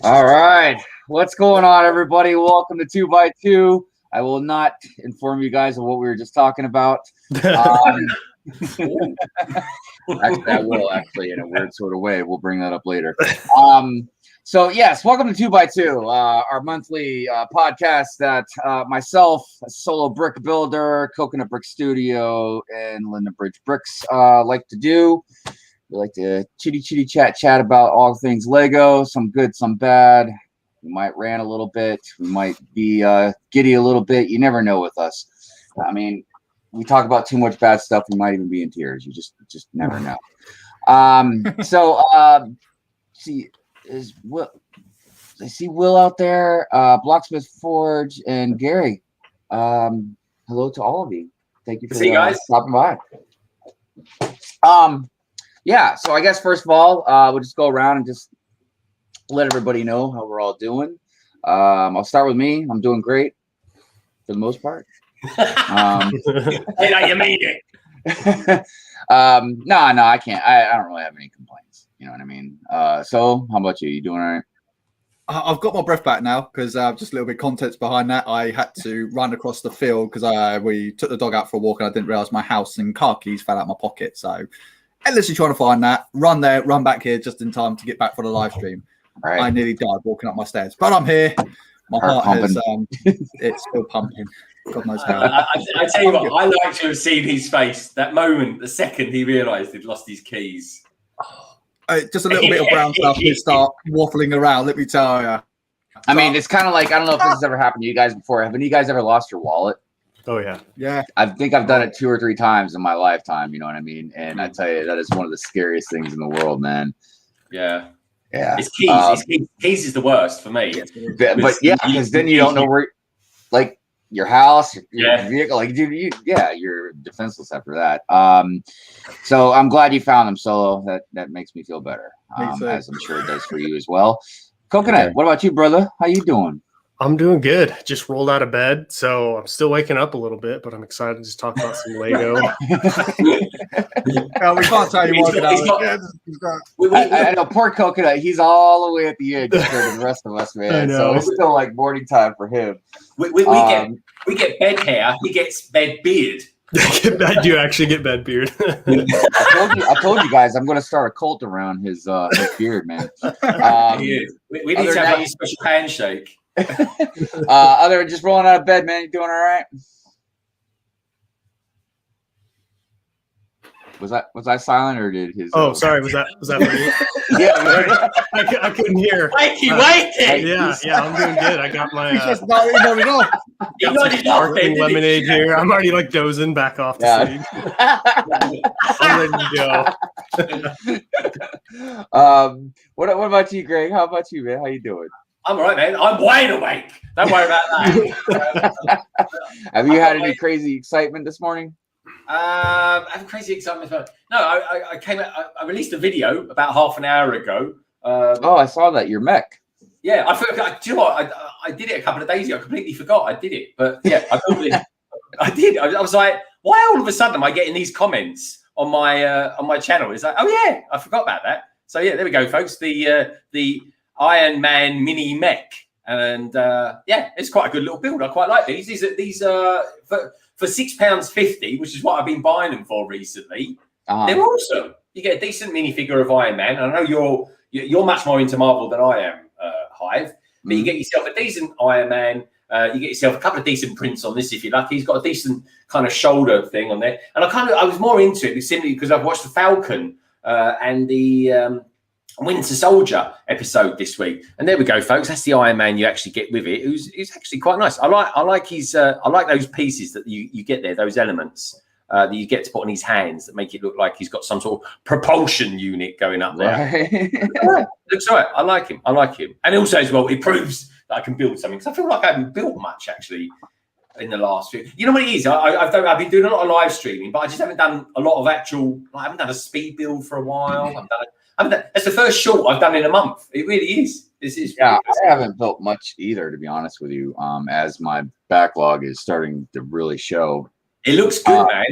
All right. What's going on, everybody? Welcome to 2x2. I will not inform you guys of what we were just talking about. Actually, I will, in a weird sort of way. We'll bring that up later. So, yes, welcome to 2x2, our monthly podcast that myself, a solo brick builder, Coconut Brick Studio, and Linda Bridge Bricks like to do. We like to chitty chat about all things Lego, some good, some bad. We might rant a little bit. We might be giddy a little bit. You never know with us. I mean, we talk about too much bad stuff. We might even be in tears. You just never know. See, is Will? I see Will out there. Blocksmith Forge and Gary. Hello to all of you. Thank you for stopping by. Yeah, so I guess first of all, we'll just go around and just let everybody know how we're all doing. I'll start with me. I'm doing great for the most part. You made it. No, I can't. I don't really have any complaints. You know what I mean? So how about you? You doing all right? I've got my breath back now because just a little bit of context behind that. I had to run across the field because we took the dog out for a walk and I didn't realise my house and car keys fell out of my pocket. So endlessly trying to find that, run there, run back here just in time to get back for the live stream. Right. I nearly died walking up my stairs, but I'm here. My heart is it's still pumping. God knows how. I tell you what, I like to have seen his face that moment, the second he realised he'd lost his keys. Just a little bit of brown stuff to start waffling around, let me tell you. I mean, it's kind of like, I don't know if this has ever happened to you guys before. Haven't you guys ever lost your wallet? Oh, yeah. Yeah. I think I've done it 2 or 3 times in my lifetime, you know what I mean? And I tell you, that is one of the scariest things in the world, man. Yeah. Yeah. It's keys. Keys is the worst for me. But yeah, because then you don't know where, like, your house, your vehicle, like, dude, you're defenseless after that. So I'm glad you found them, Solo. That makes me feel better, as I'm sure it does for you as well. Coconut, what about you, brother? How you doing? I'm doing good. Just rolled out of bed, so I'm still waking up a little bit, but I'm excited to just talk about some Lego. We can't tell you what. I know, poor Coconut. He's all the way at the edge compared to the rest of us, man. So it's still like morning time for him. We get bed hair. He gets bed beard. I do actually get bed beard. I told you guys I'm going to start a cult around his beard, man. We need to have a special handshake. Other than just rolling out of bed, man, you doing all right? Was I silent or did his? Oh, sorry. Was that for me? Yeah, I couldn't hear. Wakey. Yeah, I'm doing good. I got my sparkling lemonade here. I'm already like dozing back off to sleep. I'm ready to go. What about you, Greg? How about you, man? How you doing? I'm all right, man. I'm wide awake. Don't worry about that. Have you had any crazy excitement this morning? I have crazy excitement. No, I came out. I released a video about half an hour ago. I saw that. Your Mech. Yeah, I forgot. Do you know what? I did it a couple of days ago. I completely forgot I did it. But yeah, I did. I was like, why all of a sudden am I getting these comments on my channel? It's like, oh yeah, I forgot about that. So yeah, there we go, folks. The Iron Man mini Mech, and it's quite a good little build. I quite like these. These for £6.50, which is what I've been buying them for recently. They're awesome. You get a decent minifigure of Iron Man. I know you're much more into Marvel than I am, Hive, but you get yourself a decent Iron Man. You get yourself a couple of decent prints on this if you're lucky. He's got a decent kind of shoulder thing on there, and I was more into it simply because I've watched the Falcon and the Winter Soldier episode this week, and there we go, folks. That's the Iron Man you actually get with it. Who's actually quite nice. I like his. I like those pieces that you get there, those elements that you get to put on his hands that make it look like he's got some sort of propulsion unit going up there. Right. Looks all right. I like him, and also as well, it proves that I can build something because I feel like I haven't built much actually in the last few. You know what it is? I've been doing a lot of live streaming, but I just haven't done a lot of actual. I haven't done a speed build for a while. That's the first short I've done in a month. It really is. This is. Yeah, I haven't built much either, to be honest with you. As my backlog is starting to really show. It looks good, man.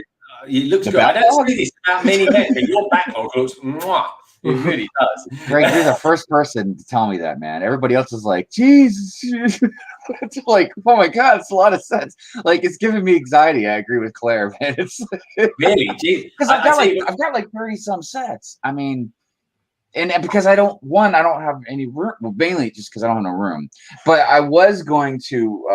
It looks good. I don't say this about many men, but your backlog looks. Mwah. It really does. Greg, you're the first person to tell me that, man. Everybody else is like, Jesus. It's like, oh my God, it's a lot of sense. Like, it's giving me anxiety. I agree with Claire, man. It's Really, because I've got like 30 some sets. I mean, and because I don't have any room. Well, mainly just because I don't have no room. But I was going to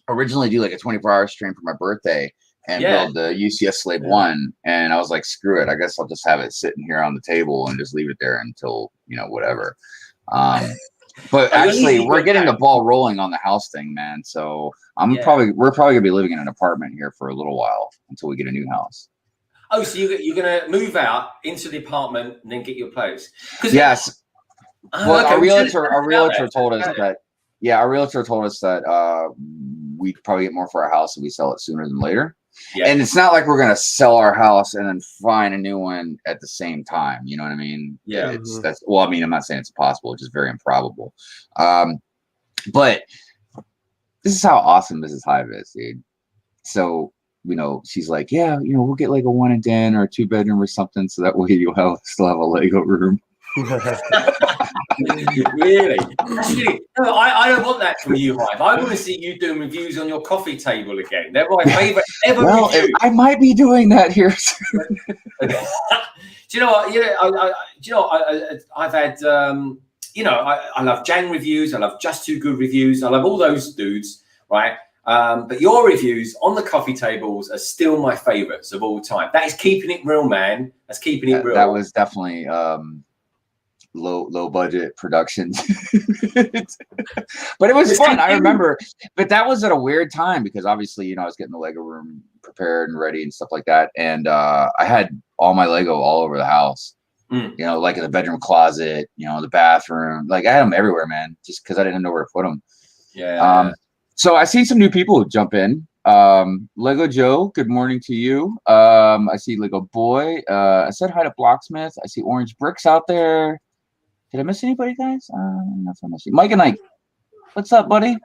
originally do like a 24-hour stream for my birthday and build the UCS Slave 1. And I was like, screw it. I guess I'll just have it sitting here on the table and just leave it there until, whatever. But actually, we're getting the ball rolling on the house thing, man. So we're probably gonna be living in an apartment here for a little while until we get a new house. Oh, so you're gonna move out into the apartment and then get your place? Yes. Well, our realtor told us that. Yeah, our realtor told us that we'd probably get more for our house if we sell it sooner than later. Yeah. And it's not like we're gonna sell our house and then find a new one at the same time. You know what I mean? Yeah. I'm not saying it's impossible, it's just very improbable. But this is how awesome Mrs. Hive is, dude. So, she's like, yeah, we'll get like a 1 and den or a 2-bedroom or something, so that way you'll still have a Lego room. Really? No, I don't want that from you, Hive. I want to see you doing reviews on your coffee table again. They're my favorite ever. Well, I might be doing that here soon. Do you know what? I've had I love Jang reviews. I love Just Too Good reviews. I love all those dudes, right? But your reviews on the coffee tables are still my favorites of all time. That is keeping it real, man. That's keeping it real. That was definitely low budget production. But it was fun. I remember, but that was at a weird time because obviously, I was getting the Lego room prepared and ready and stuff like that. And I had all my Lego all over the house. Like in the bedroom closet, the bathroom. Like I had them everywhere, man, just because I didn't know where to put them. Yeah. So I see some new people who jump in. Lego Joe, good morning to you. I see Lego Boy. I said hi to Blocksmith. I see Orange Bricks out there. Did I miss anybody, guys? That's what I see. Mike and Ike, what's up, buddy?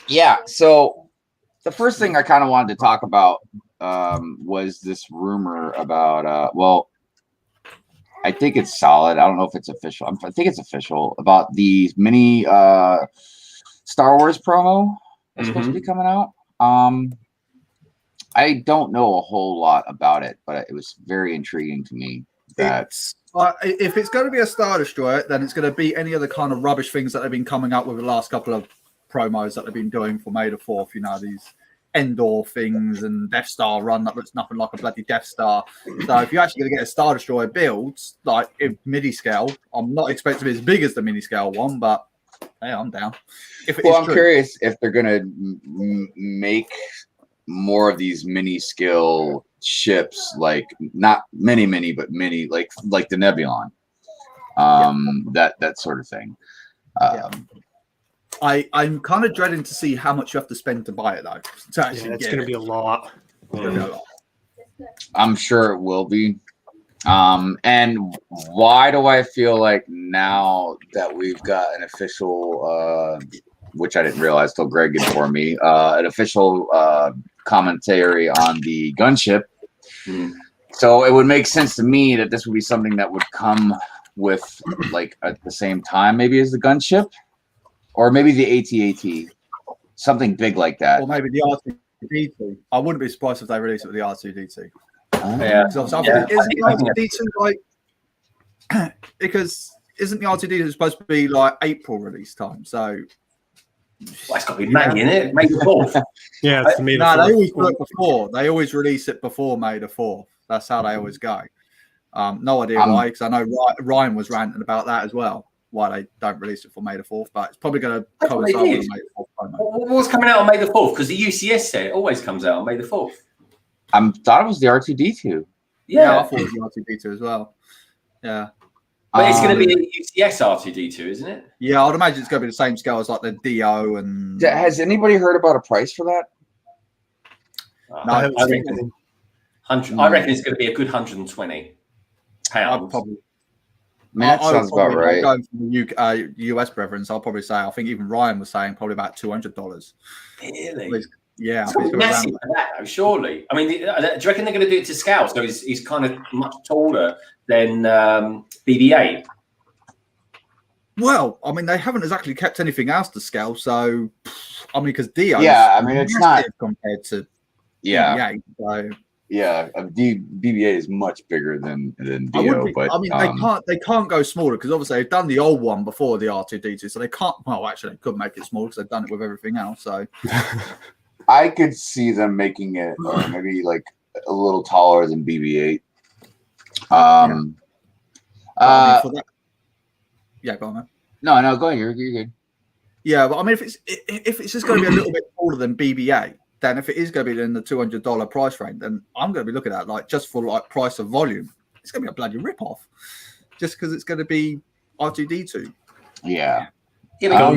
Yeah. So the first thing I kind of wanted to talk about was this rumor about. Well, I think it's solid. I don't know if it's official. I think it's official about the mini Star Wars promo that's supposed to be coming out. I don't know a whole lot about it, but it was very intriguing to me. If it's going to be a Star Destroyer, then it's going to be any of the kind of rubbish things that they've been coming up with the last couple of promos that they've been doing for May the 4th. These Endor things and Death Star run that looks nothing like a bloody Death Star. So if you're actually going to get a Star Destroyer build, like in mini scale, I'm not expecting to be as big as the mini scale one, but hey, I'm down. I'm curious if they're going to make more of these mini scale ships, like not mini, but mini, like the Nebulon, that sort of thing. I'm kind of dreading to see how much you have to spend to buy it, though. It's going to be a lot. I'm sure it will be. And why do I feel like now that we've got an official, which I didn't realize till Greg informed me, an official commentary on the gunship. So it would make sense to me that this would be something that would come with like at the same time, maybe as the gunship, or maybe the AT-AT, something big like that. Or maybe the R2-D2. I wouldn't be surprised if they release it with the R2-D2. Because isn't the R2-D2 supposed to be like April release time? So it's got to be May, isn't it? May the 4th. Yeah, it's May the 4th. They always do it before. They always release it before May the 4th. That's how they always go. No idea why, because I know Ryan was ranting about that as well. Why they don't release it for May the 4th, but it's probably going to coincide with May the 4th promo. What's coming out on May the 4th? Because the UCS set always comes out on May the 4th. I thought it was the R2-D2. Yeah, I thought it was the R2-D2 as well. Yeah. But it's going to be a UCS R2-D2, isn't it? Yeah, I'd imagine it's going to be the same scale as like the DO and. Has anybody heard about a price for that? No, I reckon it's going to be a good £120. Probably. That sounds about right. Going from the US brethren, so I'll probably say I think even Ryan was saying probably about $200. Really? Yeah, It's got massive for that, though, surely. I mean, do you reckon they're going to do it to scale? So he's kind of much taller than BB-8. Well, I mean, they haven't exactly kept anything else to scale. So, I mean, because Dio, I mean, it's not compared to BB-8, so. BB-8 is much bigger than Dio, but I mean, they can't go smaller because obviously they've done the old one before the R2D2, so they can't. Well, actually, they could make it smaller because they've done it with everything else. So, I could see them making it maybe like a little taller than BB-8. Go on, man. No, go ahead. You're good. Yeah, but I mean, if it's just going to be a little bit taller than BB-8, then if it is going to be in the $200 price range, then I'm going to be looking at like just for like price of volume, it's going to be a bloody rip-off, just because it's going to be R2D2. Yeah. But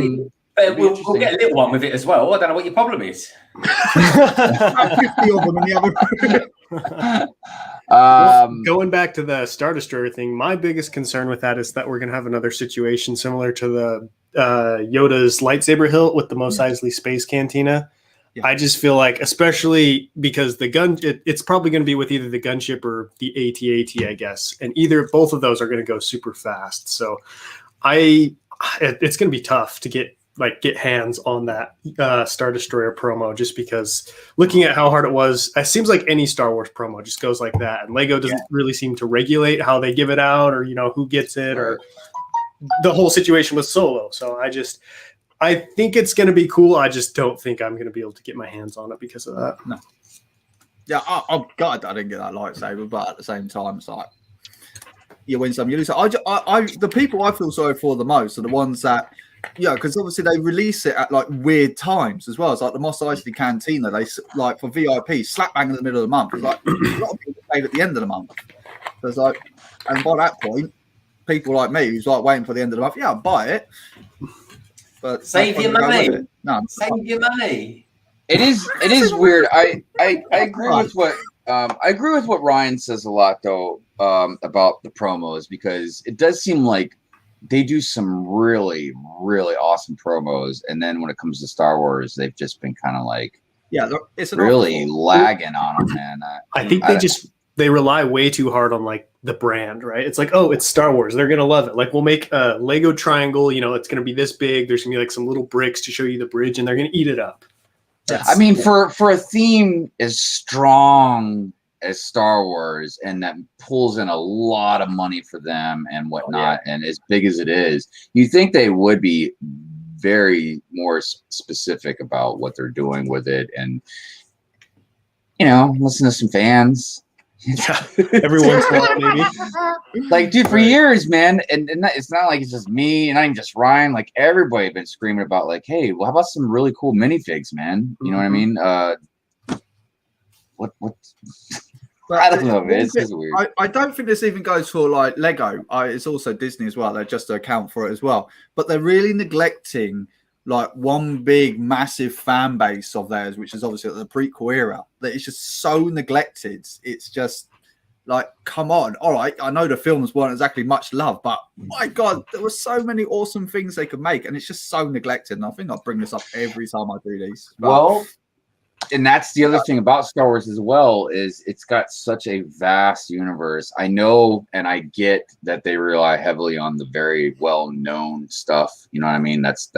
we'll get a little one with it as well. I don't know what your problem is. 50 of them in the other. Going back to the Star Destroyer thing, my biggest concern with that is that we're going to have another situation similar to the Yoda's lightsaber hilt with the Mos Eisley Space Cantina. Yeah. I just feel like, especially because the gun, it's probably going to be with either the gunship or the AT-AT, I guess, and both of those are going to go super fast. So, it's going to be tough to get hands on that Star Destroyer promo, just because looking at how hard it was, it seems like any Star Wars promo just goes like that. And Lego doesn't really seem to regulate how they give it out or, who gets it or the whole situation with Solo. So I think it's going to be cool. I just don't think I'm going to be able to get my hands on it because of that. No. Yeah, I'm glad I didn't get that lightsaber, but at the same time, it's like you win some, you lose some. The people I feel sorry for the most are the ones that, because obviously they release it at like weird times as well. It's like the Mos Eisley Cantina, they like for VIP, slap bang in the middle of the month. It's like a lot of people paid at the end of the month. So it's like, and by that point, people like me who's like waiting for the end of the month, I'll buy it. But save your money. Save your money. It is weird. I agree with what Ryan says a lot though about the promos, because it does seem like they do some really, really awesome promos, and then when it comes to Star Wars, they've just been kind of like it's really lagging on them, man. I think they rely way too hard on like the brand, right? It's like, oh, it's Star Wars, they're gonna love it. Like, we'll make a Lego triangle, it's gonna be this big. There's gonna be like some little bricks to show you the bridge, and they're gonna eat it up. I mean, for a theme as strong as Star Wars, and that pulls in a lot of money for them and whatnot, and as big as it is, you think they would be very more specific about what they're doing with it, and listen to some fans. Every once in a while, maybe. Like, dude, for years, man, and it's not like it's just me, and not even just Ryan. Like, everybody had been screaming about, like, hey, well, how about some really cool minifigs, man? You know what I mean? What? I don't know, man. It's just weird. I don't think this even goes for like Lego. It's also Disney as well. They're just to account for it as well. But they're really neglecting like one big massive fan base of theirs, which is obviously the prequel era, that it's just so neglected. It's just like, come on. All right, I know the films weren't exactly much love, but my God, there were so many awesome things they could make, and it's just so neglected. And I think I'll bring this up every time I do these. Well, and that's the other thing about Star Wars as well, is it's got such a vast universe. I know, and I get that they rely heavily on the very well-known stuff. You know what I mean? That's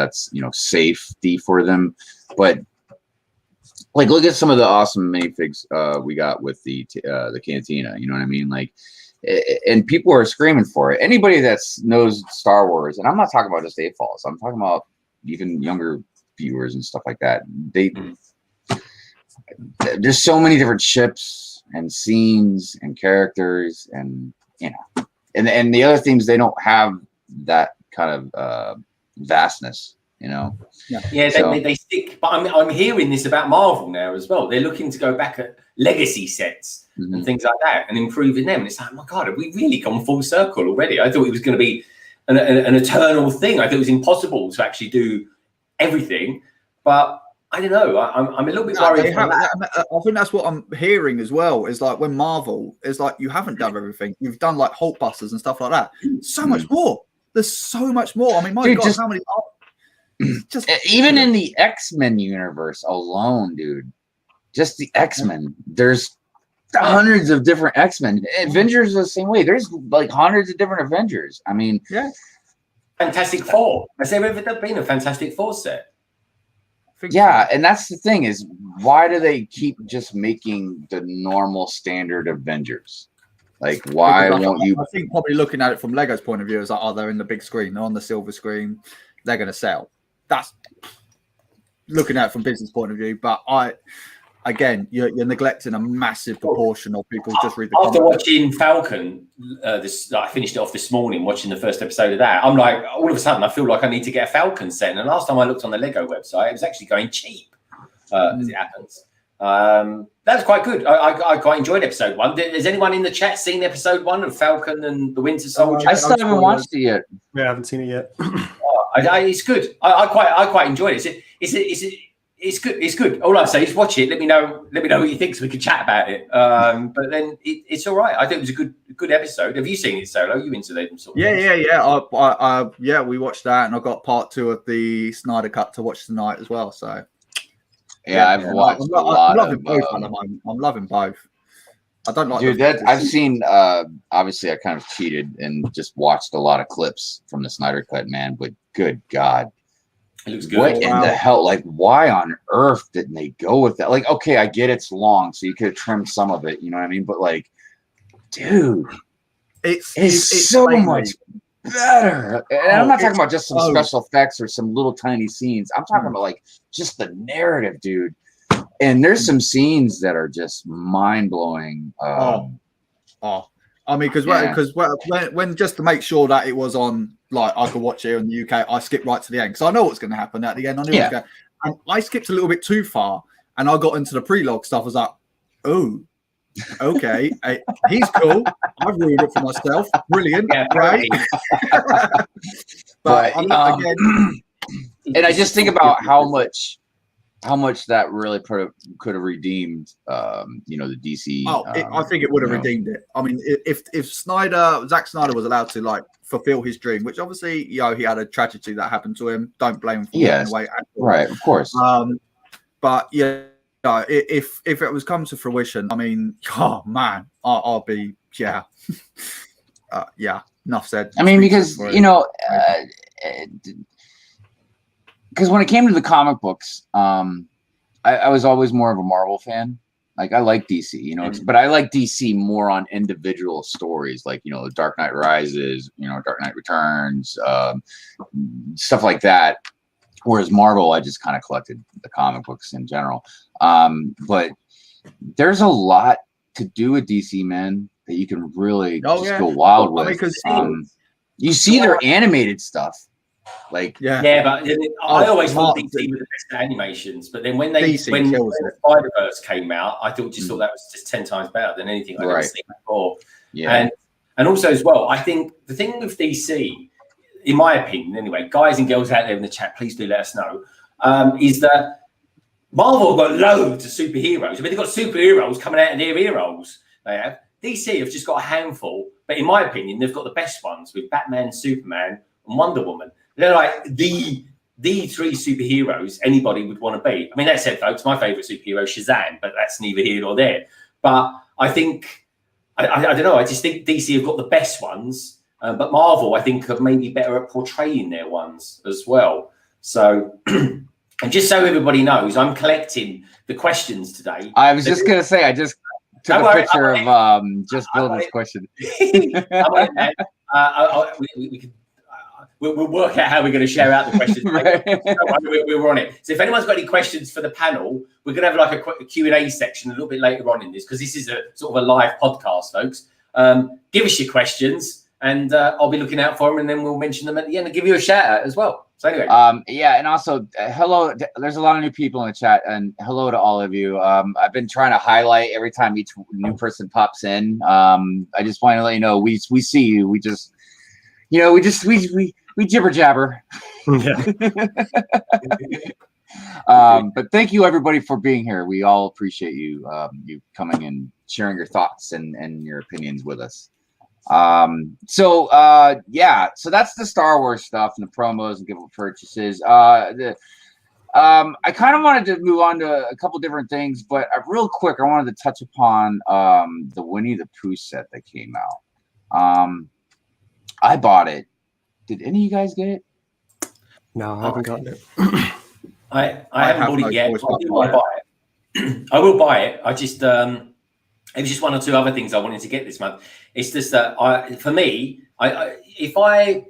safety for them. But like, look at some of the awesome minifigs we got with the Cantina. You know what I mean? Like, and people are screaming for it. Anybody that knows Star Wars, and I'm not talking about just AFOLs, I'm talking about even younger viewers and stuff like that. There's so many different ships and scenes and characters, and and the other things, they don't have that kind of vastness, Yeah, they stick. But I'm hearing this about Marvel now as well. They're looking to go back at legacy sets and things like that and improving them. And it's like, oh my God, have we really gone full circle already? I thought it was going to be an eternal thing. I thought it was impossible to actually do everything, but I don't know. I'm a little bit worried. I think that's what I'm hearing as well. Is like, when Marvel is like, you haven't done everything. You've done like Hulkbusters and stuff like that. So much more. There's so much more. I mean, my God, how many? just even in the X-Men universe alone, dude. Just the X-Men. There's hundreds of different X-Men. Avengers are the same way. There's like hundreds of different Avengers. I mean, yeah. Fantastic Four. Has there ever been a Fantastic Four set? Yeah, and that's the thing is, why do they keep just making the normal standard Avengers? Like, why won't you? I think probably looking at it from Lego's point of view is like, oh, they're in the big screen, they're on the silver screen, they're going to sell. That's looking at it from business point of view. But again, you're neglecting a massive proportion of people who just read the After comments. watching Falcon, I finished it off this morning, watching the first episode of that. I'm like, all of a sudden, I feel like I need to get a Falcon set. And the last time I looked on the Lego website, it was actually going cheap, as it happens. That's quite good. I quite enjoyed episode 1. Has anyone in the chat seen episode 1 of Falcon and the Winter Soldier? I still haven't watched it yet. Yeah, I haven't seen it yet. It's good. I quite enjoyed it. It's good. It's good. All I say is watch it. Let me know what you think, so we can chat about it. But then it's all right. I think it was a good episode. Have you seen it, Solo? You into them sort of things? Yeah. We watched that, and I got part 2 of the Snyder Cut to watch tonight as well. So I've watched a lot. I'm loving both at the moment. I'm loving both. I don't like. Dude, I've seen. Obviously, I kind of cheated and just watched a lot of clips from the Snyder Cut, man. But good God. It looks good. What in the hell? Like, why on earth didn't they go with that? Like, okay, I get it's long, so you could have trimmed some of it, you know what I mean? But like, dude, it's so much better. And I'm not talking about just some special effects or some little tiny scenes. I'm talking about like just the narrative, dude. And there's some scenes that are just mind blowing. I mean, because when just to make sure that it was on, like I could watch it in the UK, I skipped right to the end because I know what's going to happen at the end. I knew what was going. And I skipped a little bit too far, and I got into the prelogue stuff. I was like, oh, okay, he's cool. I've ruined it for myself. Brilliant, great. But again, and I just think about how much that really could have redeemed, the DC. I think it would have redeemed it. I mean, if Zack Snyder was allowed to like fulfill his dream, which obviously, he had a tragedy that happened to him. Don't blame him for that in a way. Right, of course. But if it was come to fruition, I mean, oh man, I'll be enough said. I mean, because because when it came to the comic books, I was always more of a Marvel fan. Like, I like DC, but I like DC more on individual stories, like, The Dark Knight Rises, Dark Knight Returns, stuff like that. Whereas Marvel, I just kind of collected the comic books in general. But there's a lot to do with DC, man, that you can really go wild with. Because you see their animated stuff. Like but I always thought DC were the best animations, but then when the Spider-Verse came out, I thought that was just 10 times better than anything I've ever seen before. And also as well, I think the thing with DC, in my opinion anyway, guys and girls out there in the chat, please do let us know, is that Marvel have got loads of superheroes. I mean, they've got superheroes coming out of their ear holes. They have. DC have just got a handful, but in my opinion, they've got the best ones with Batman, Superman, and Wonder Woman. They're like the 3 superheroes anybody would want to be. I mean, that said, folks, my favourite superhero is Shazam, but that's neither here nor there. But I think, I don't know, I just think DC have got the best ones, but Marvel, I think, are maybe better at portraying their ones as well. So, and just so everybody knows, I'm collecting the questions today. I was just going to say, I just took a picture of just Build's question. We'll work out how we're going to share out the questions. We're on it. So if anyone's got any questions for the panel, we're going to have like a Q&A section a little bit later on in this, because this is a sort of a live podcast, folks. Give us your questions, and I'll be looking out for them, and then we'll mention them at the end and give you a shout out as well. So anyway, and also hello. There's a lot of new people in the chat, and hello to all of you. I've been trying to highlight every time each new person pops in. I just want to let you know we see you. We just we jibber jabber. But thank you everybody for being here. We all appreciate you you coming and sharing your thoughts and your opinions with us. So that's the Star Wars stuff and the promos and giveaway purchases. I kind of wanted to move on to a couple different things, but real quick, I wanted to touch upon the Winnie the Pooh set that came out. I bought it. Did any of you guys get it? No, I haven't gotten it. I haven't bought it yet. I do want to buy it. I will buy it. I just it was just one or two other things I wanted to get this month. It's just that for me, if I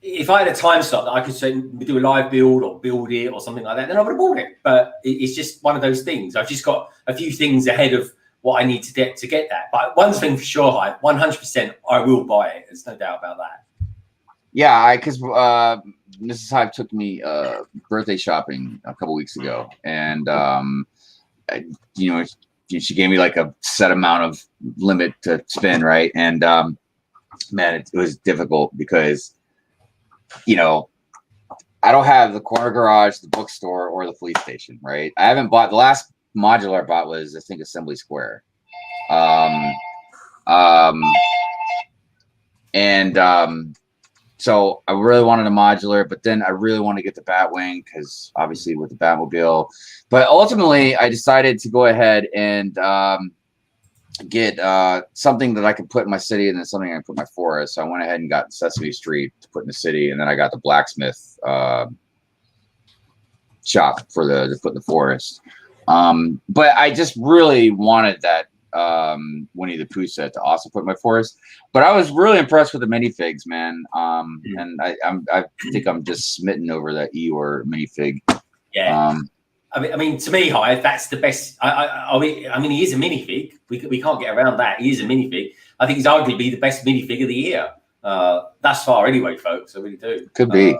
had a time slot that I could say do a live build or build it or something like that, then I would have bought it. But it's just one of those things. I've just got a few things ahead of what I need to get that. But one thing for sure, 100%, I will buy it. There's no doubt about that. Yeah, because Mrs. Hive took me birthday shopping a couple weeks ago, and she gave me like a set amount of limit to spend, right? And man, it was difficult because I don't have the corner garage, the bookstore, or the police station, right? I haven't bought the last modular I bought was I think Assembly Square, so I really wanted a modular, but then I really want to get the Batwing because obviously with the Batmobile. But ultimately, I decided to go ahead and get something that I could put in my city and then something I can put in my forest. So I went ahead and got Sesame Street to put in the city, and then I got the blacksmith shop for to put in the forest. But I just really wanted that Winnie the Pooh set to also put in my forest. But I was really impressed with the minifigs, man. And I think I'm just smitten over that Eeyore minifig. Yeah. I mean, to me, Hive, that's the best. I mean, he is a minifig. We can't get around that. He is a minifig. I think he's arguably the best minifig of the year. Thus far, anyway, folks. I really do. Could be.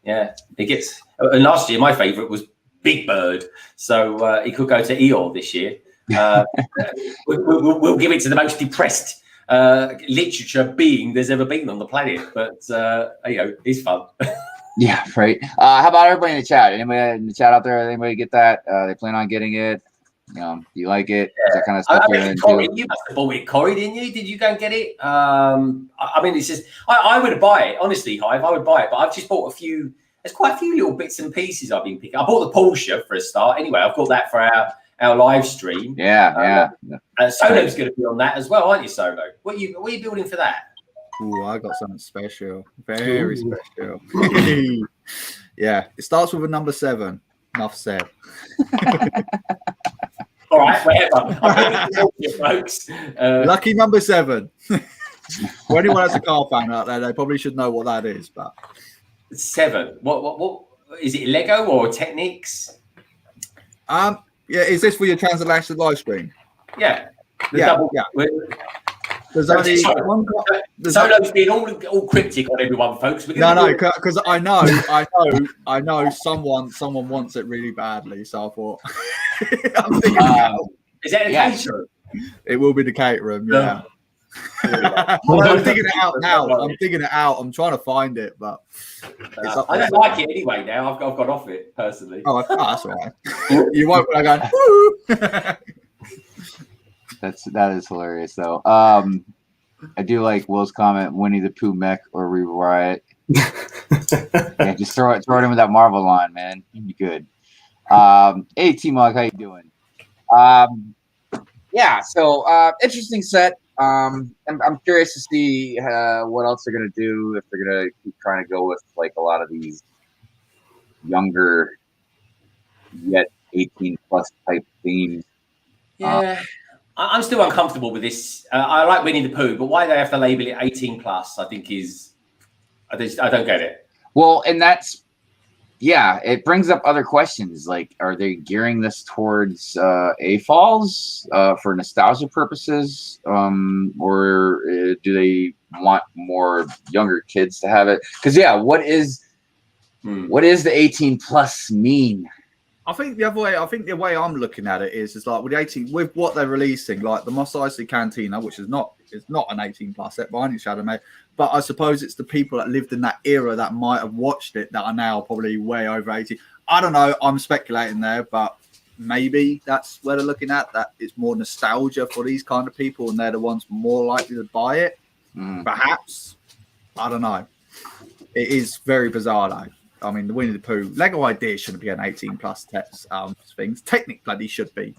Yeah. It gets. And last year, my favourite was Big Bird. So he could go to Eeyore this year. We'll give it to the most depressed literature being there's ever been on the planet. But it's fun. Yeah, right. How about everybody in the chat? Anybody in the chat out there? Anybody get that? They plan on getting it? Do you like it? Yeah. That kind of stuff. Corey, you must have bought it, Corey, didn't you? Did you go and get it? I mean, it's just I would buy it, honestly, Hive. I would buy it, but I've just bought a few. There's quite a few little bits and pieces I've been picking. I bought the Porsche for a start. Anyway, I've got that for our live stream. Yeah. And Solo's going to be on that as well, aren't you, Solo? What are you building for that? Oh, I got something special. Very special. Yeah, it starts with a number 7. Enough said. All right, whatever. I'm going to folks. Lucky number 7. For anyone that's a car fan out there, they probably should know what that is. But 7. What is it? Lego or Technics? Yeah, is this for your transatlantic live stream? Yeah. Yeah. There's only one. Solo's being all cryptic on everyone, folks. No, because I know someone wants it really badly. So I thought I'm thinking. Is that a caterer? It will be the caterer. Yeah. I'm thinking it out now. I'm trying to find it, but I don't like it anyway. Now I've got off it personally. Oh, that's all right. You won't. I go. Woo! That is hilarious though. I do like Will's comment: Winnie the Pooh, Mech, or rewrite it. Yeah, just throw it in with that Marvel line, man. You'd be good. Hey, T-Mog, how you doing? Yeah, so interesting set. I'm curious to see what else they're gonna do, if they're gonna keep trying to go with like a lot of these younger yet 18 plus type themes. Yeah. I'm still uncomfortable with this. I like Winnie the Pooh, but why they have to label it 18 plus, I think I don't get it. Well, and it brings up other questions. Like, are they gearing this towards AFOLs for nostalgia purposes? Or do they want more younger kids to have it? Because, what is the 18 plus mean? I think the way I'm looking at it is like with 18, with what they're releasing, like the Mos Eisley Cantina, which is not an 18 plus set by any shadow, mate. But I suppose it's the people that lived in that era that might have watched it that are now probably way over 18. I don't know. I'm speculating there, but maybe that's where they're looking at. That it's more nostalgia for these kind of people, and they're the ones more likely to buy it. Perhaps, I don't know. It is very bizarre though. I mean, the Winnie the Pooh Lego idea shouldn't be an 18+ text things. Technically, they should be.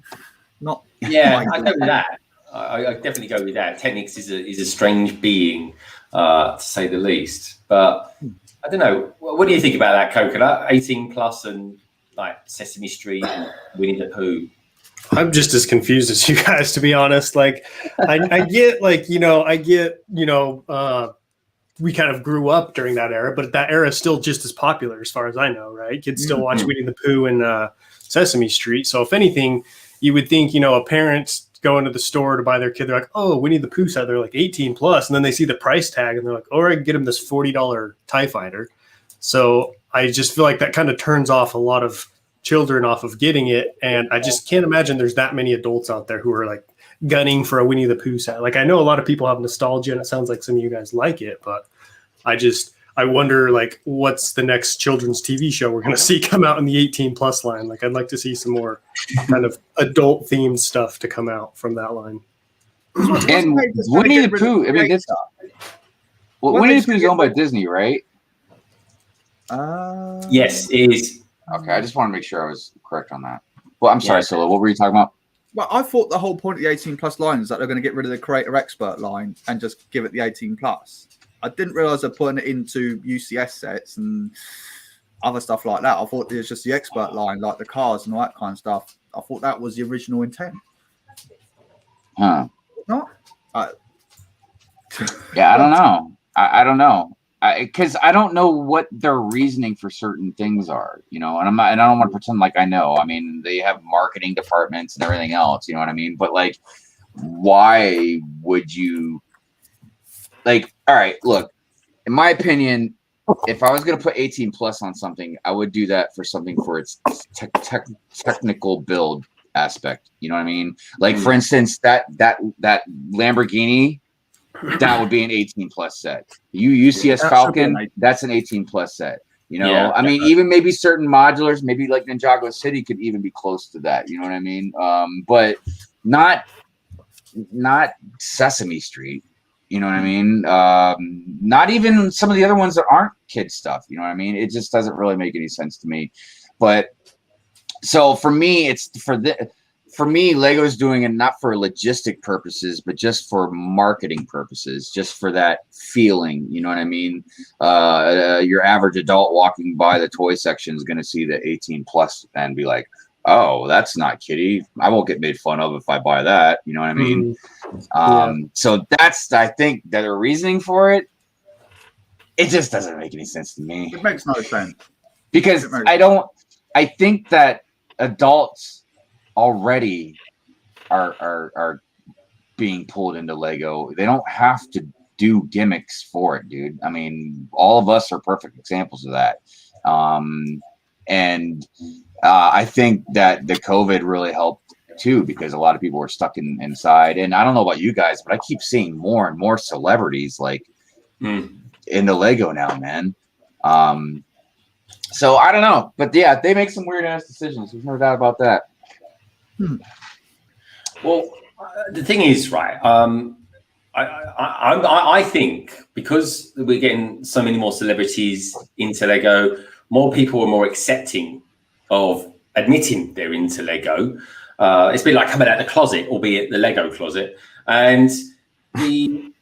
Not. Yeah, I go with that. I definitely go with that. Technics is a strange being, to say the least. But I don't know. What do you think about that, Coconut? 18+ and like Sesame Street and Winnie the Pooh. I'm just as confused as you guys, to be honest. Like, I get, like, we kind of grew up during that era, but that era is still just as popular as far as I know, right? Kids still watch Winnie the Pooh and Sesame Street. So if anything, you would think, a parent go into the store to buy their kid, they're like, oh, Winnie the Pooh set, they're like 18+, and then they see the price tag and they're like, oh, I can get them this $40 TIE fighter. So I just feel like that kind of turns off a lot of children off of getting it, and I just can't imagine there's that many adults out there who are like gunning for a Winnie the Pooh set. Like, I know a lot of people have nostalgia, and it sounds like some of you guys like it, but I wonder, like, what's the next children's TV show we're going to see come out in the 18+ line? Like, I'd like to see some more kind of adult themed stuff to come out from that line. And Winnie the Pooh, I mean, Winnie the Pooh is owned by Disney, right? Yes, it is. Okay, I just want to make sure I was correct on that. Well, I'm sorry, Solo. What were you talking about? Well, I thought the whole point of the 18+ line is that they're going to get rid of the creator expert line and just give it the 18+. I didn't realize they're putting it into UCS sets and other stuff like that. I thought it was just the expert line, like the cars and all that kind of stuff. I thought that was the original intent. Huh? Not? Yeah, I don't know. I don't know. Because I don't know what their reasoning for certain things are, and I don't want to pretend like I know. I mean, they have marketing departments and everything else, you know what I mean? But like, why would you? Like, all right, look, in my opinion, if I was going to put 18+ on something, I would do that for something for its technical build aspect. You know what I mean? Like, for instance, that Lamborghini, that would be an 18+ set. UCS Falcon, that's an 18+ set. I mean, even maybe certain modulars, maybe like Ninjago City could even be close to that. You know what I mean? But not Sesame Street. You know what I mean? Not even some of the other ones that aren't kid stuff. You know what I mean? It just doesn't really make any sense to me. But so for me, for me, Lego's doing it not for logistic purposes, but just for marketing purposes, just for that feeling. You know what I mean? Your average adult walking by the toy section is going to see the 18+ and be like, oh, that's not kiddie. I won't get made fun of if I buy that. You know what I mean? So that's, I think, that their reasoning for it. It just doesn't make any sense to me. It makes no sense. Because I think that adults already are being pulled into Lego. They don't have to do gimmicks for it, dude. I mean, all of us are perfect examples of that. I think that the COVID really helped too, because a lot of people were stuck inside. And I don't know about you guys, but I keep seeing more and more celebrities like in the Lego now, man. So I don't know, but yeah, they make some weird ass decisions. There's no doubt about that. Well, the thing is, right? I think because we're getting so many more celebrities into Lego, more people are more accepting of admitting they're into Lego. It's been like coming out of the closet, albeit the Lego closet. And the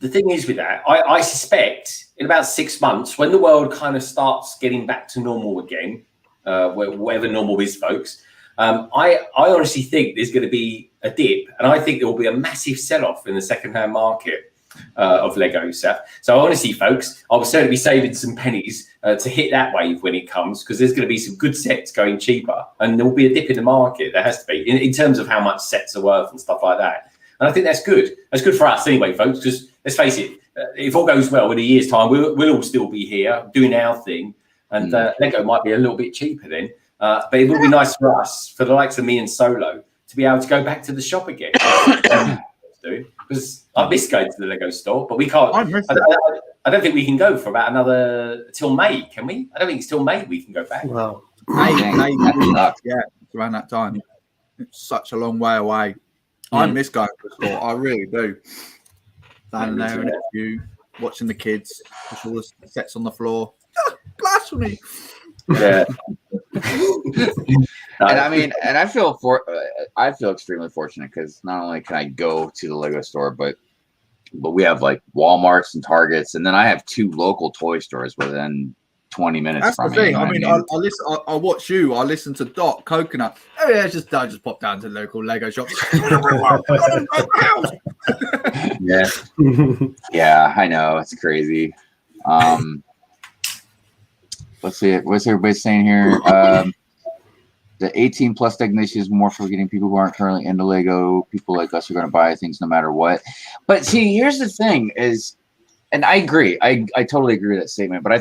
thing is with that, I suspect in about 6 months, when the world kind of starts getting back to normal again, whatever normal is, folks, I honestly think there's going to be a dip, and I think there will be a massive sell-off in the second-hand market of Lego stuff. So honestly, folks, I will certainly be saving some pennies to hit that wave when it comes, because there's going to be some good sets going cheaper, and there will be a dip in the market. There has to be in terms of how much sets are worth and stuff like that. And I think that's good. That's good for us anyway, folks, because let's face it, if all goes well in a year's time, we'll all still be here doing our thing, and Lego might be a little bit cheaper then. But it will be nice for us, for the likes of me and Solo, to be able to go back to the shop again. Because I miss going to the Lego store, but we can't. I don't think we can go for about till May, can we? I don't think it's till May we can go back. Wow. May, yeah, around that time. It's such a long way away. I miss going to the store. I really do. Standing there next to you, watching the kids, push all the sets on the floor. Blasphemy. Yeah. And I mean, and I feel extremely fortunate because not only can I go to the Lego store, but we have like Walmarts and Targets, and then I have 2 local toy stores within 20 minutes That's from the thing. me. I mean, I listen. I watch you. I listen to Doc Coconut. Oh yeah, I just pop down to the local Lego shop. Yeah, yeah, I know, it's crazy. Let's see. What's everybody saying here? The 18 plus designation is more for getting people who aren't currently into Lego. People like us are going to buy things no matter what. But see, here's the thing is, and I agree. I totally agree with that statement. But I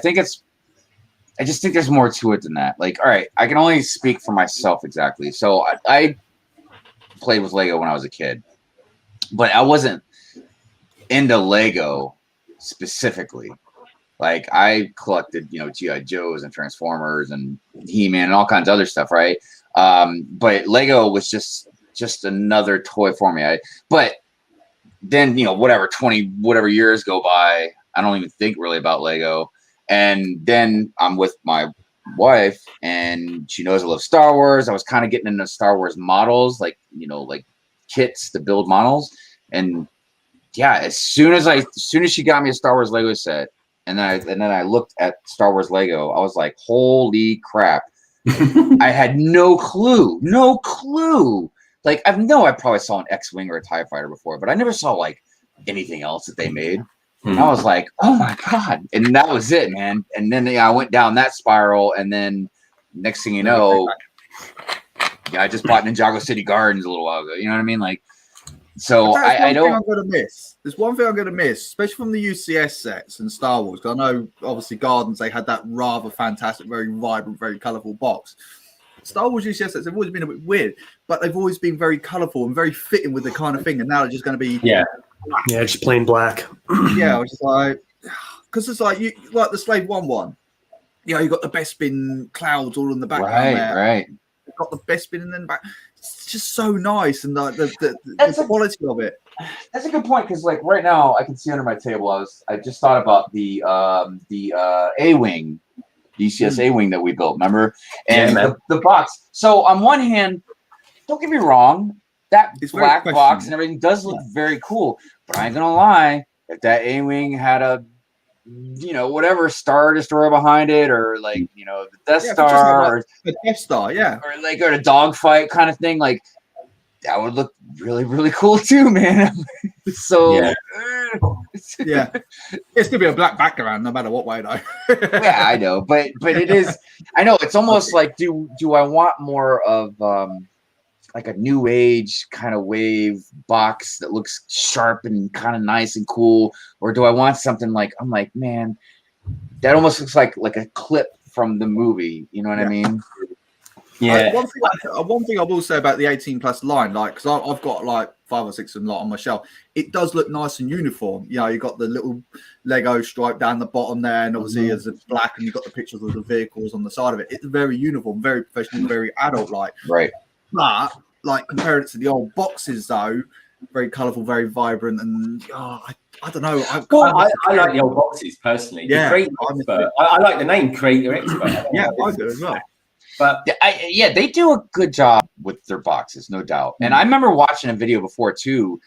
just think there's more to it than that. Like, all right, I can only speak for myself exactly. So I played with Lego when I was a kid, but I wasn't into Lego specifically. Like I collected, G.I. Joes and Transformers and He-Man and all kinds of other stuff, right? But Lego was just another toy for me. But then, 20 years go by, I don't even think really about Lego. And then I'm with my wife and she knows I love Star Wars. I was kind of getting into Star Wars models, like kits to build models. And yeah, as soon as she got me a Star Wars Lego set, and then I looked at Star Wars Lego, I was like, holy crap. I had no clue. Like I probably saw an X-Wing or a TIE fighter before, but I never saw like anything else that they made. And I was like, oh my God. And that was it, man. And then I went down that spiral, and then next thing you know, I just bought Ninjago City Gardens a little while ago. You know what I mean? Like, so I don't. I'm going to miss. There's one thing I'm going to miss, especially from the UCS sets and Star Wars. Because I know, obviously, Gardens, they had that rather fantastic, very vibrant, very colourful box. Star Wars UCS sets have always been a bit weird, but they've always been very colourful and very fitting with the kind of thing. And now they're just going to be just plain black. Yeah, I was just like, because it's like like the Slave 1. You got the Bespin clouds all in the background there. Right. You've got the Bespin and then back. It's just so nice, and like the quality of it. That's a good point, because like right now I can see under my table. I just thought about the A-wing, DCS A-wing that we built. Remember? And the box. So on one hand, don't get me wrong, that it's black box and everything does look very cool. But I ain't gonna lie, if that A-wing had a whatever Star Destroyer behind it, or like the Death Star, or the Death Star, or a dogfight kind of thing, like that would look really, really cool too, man. So it's gonna be a black background no matter what way though. Yeah, I know, but it is. I know it's almost like do I want more of like a new age kind of wave box that looks sharp and kind of nice and cool, or do I want something like, I'm like, man, that almost looks like a clip from the movie. You know what I mean? Yeah. One thing I will say about the 18 plus line, like, because I've got like 5 or 6 of them on my shelf, it does look nice and uniform. You got the little Lego stripe down the bottom there, and obviously as it's black, and you've got the pictures of the vehicles on the side of it. It's very uniform, very professional, very adult-like. Right. But like compared it to the old boxes, though, very colourful, very vibrant, and I don't know. I like the old boxes personally. Yeah, I like the name Creator Expert. I do as well. But they do a good job with their boxes, no doubt. And I remember watching a video before too,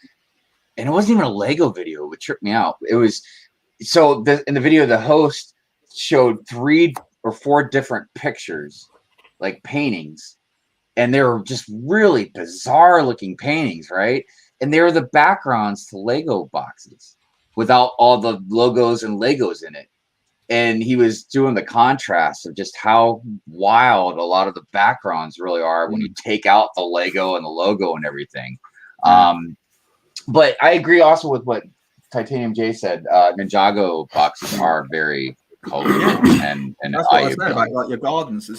and it wasn't even a Lego video. It tripped me out. It was in the video, the host showed 3 or 4 different pictures, like paintings, and they were just really bizarre looking paintings, right? And they were the backgrounds to Lego boxes without all the logos and Legos in it. And he was doing the contrast of just how wild a lot of the backgrounds really are when you take out the Lego and the logo and everything. But I agree also with what Titanium J said. Ninjago boxes are very colorful and that's what I said about like your Gardens.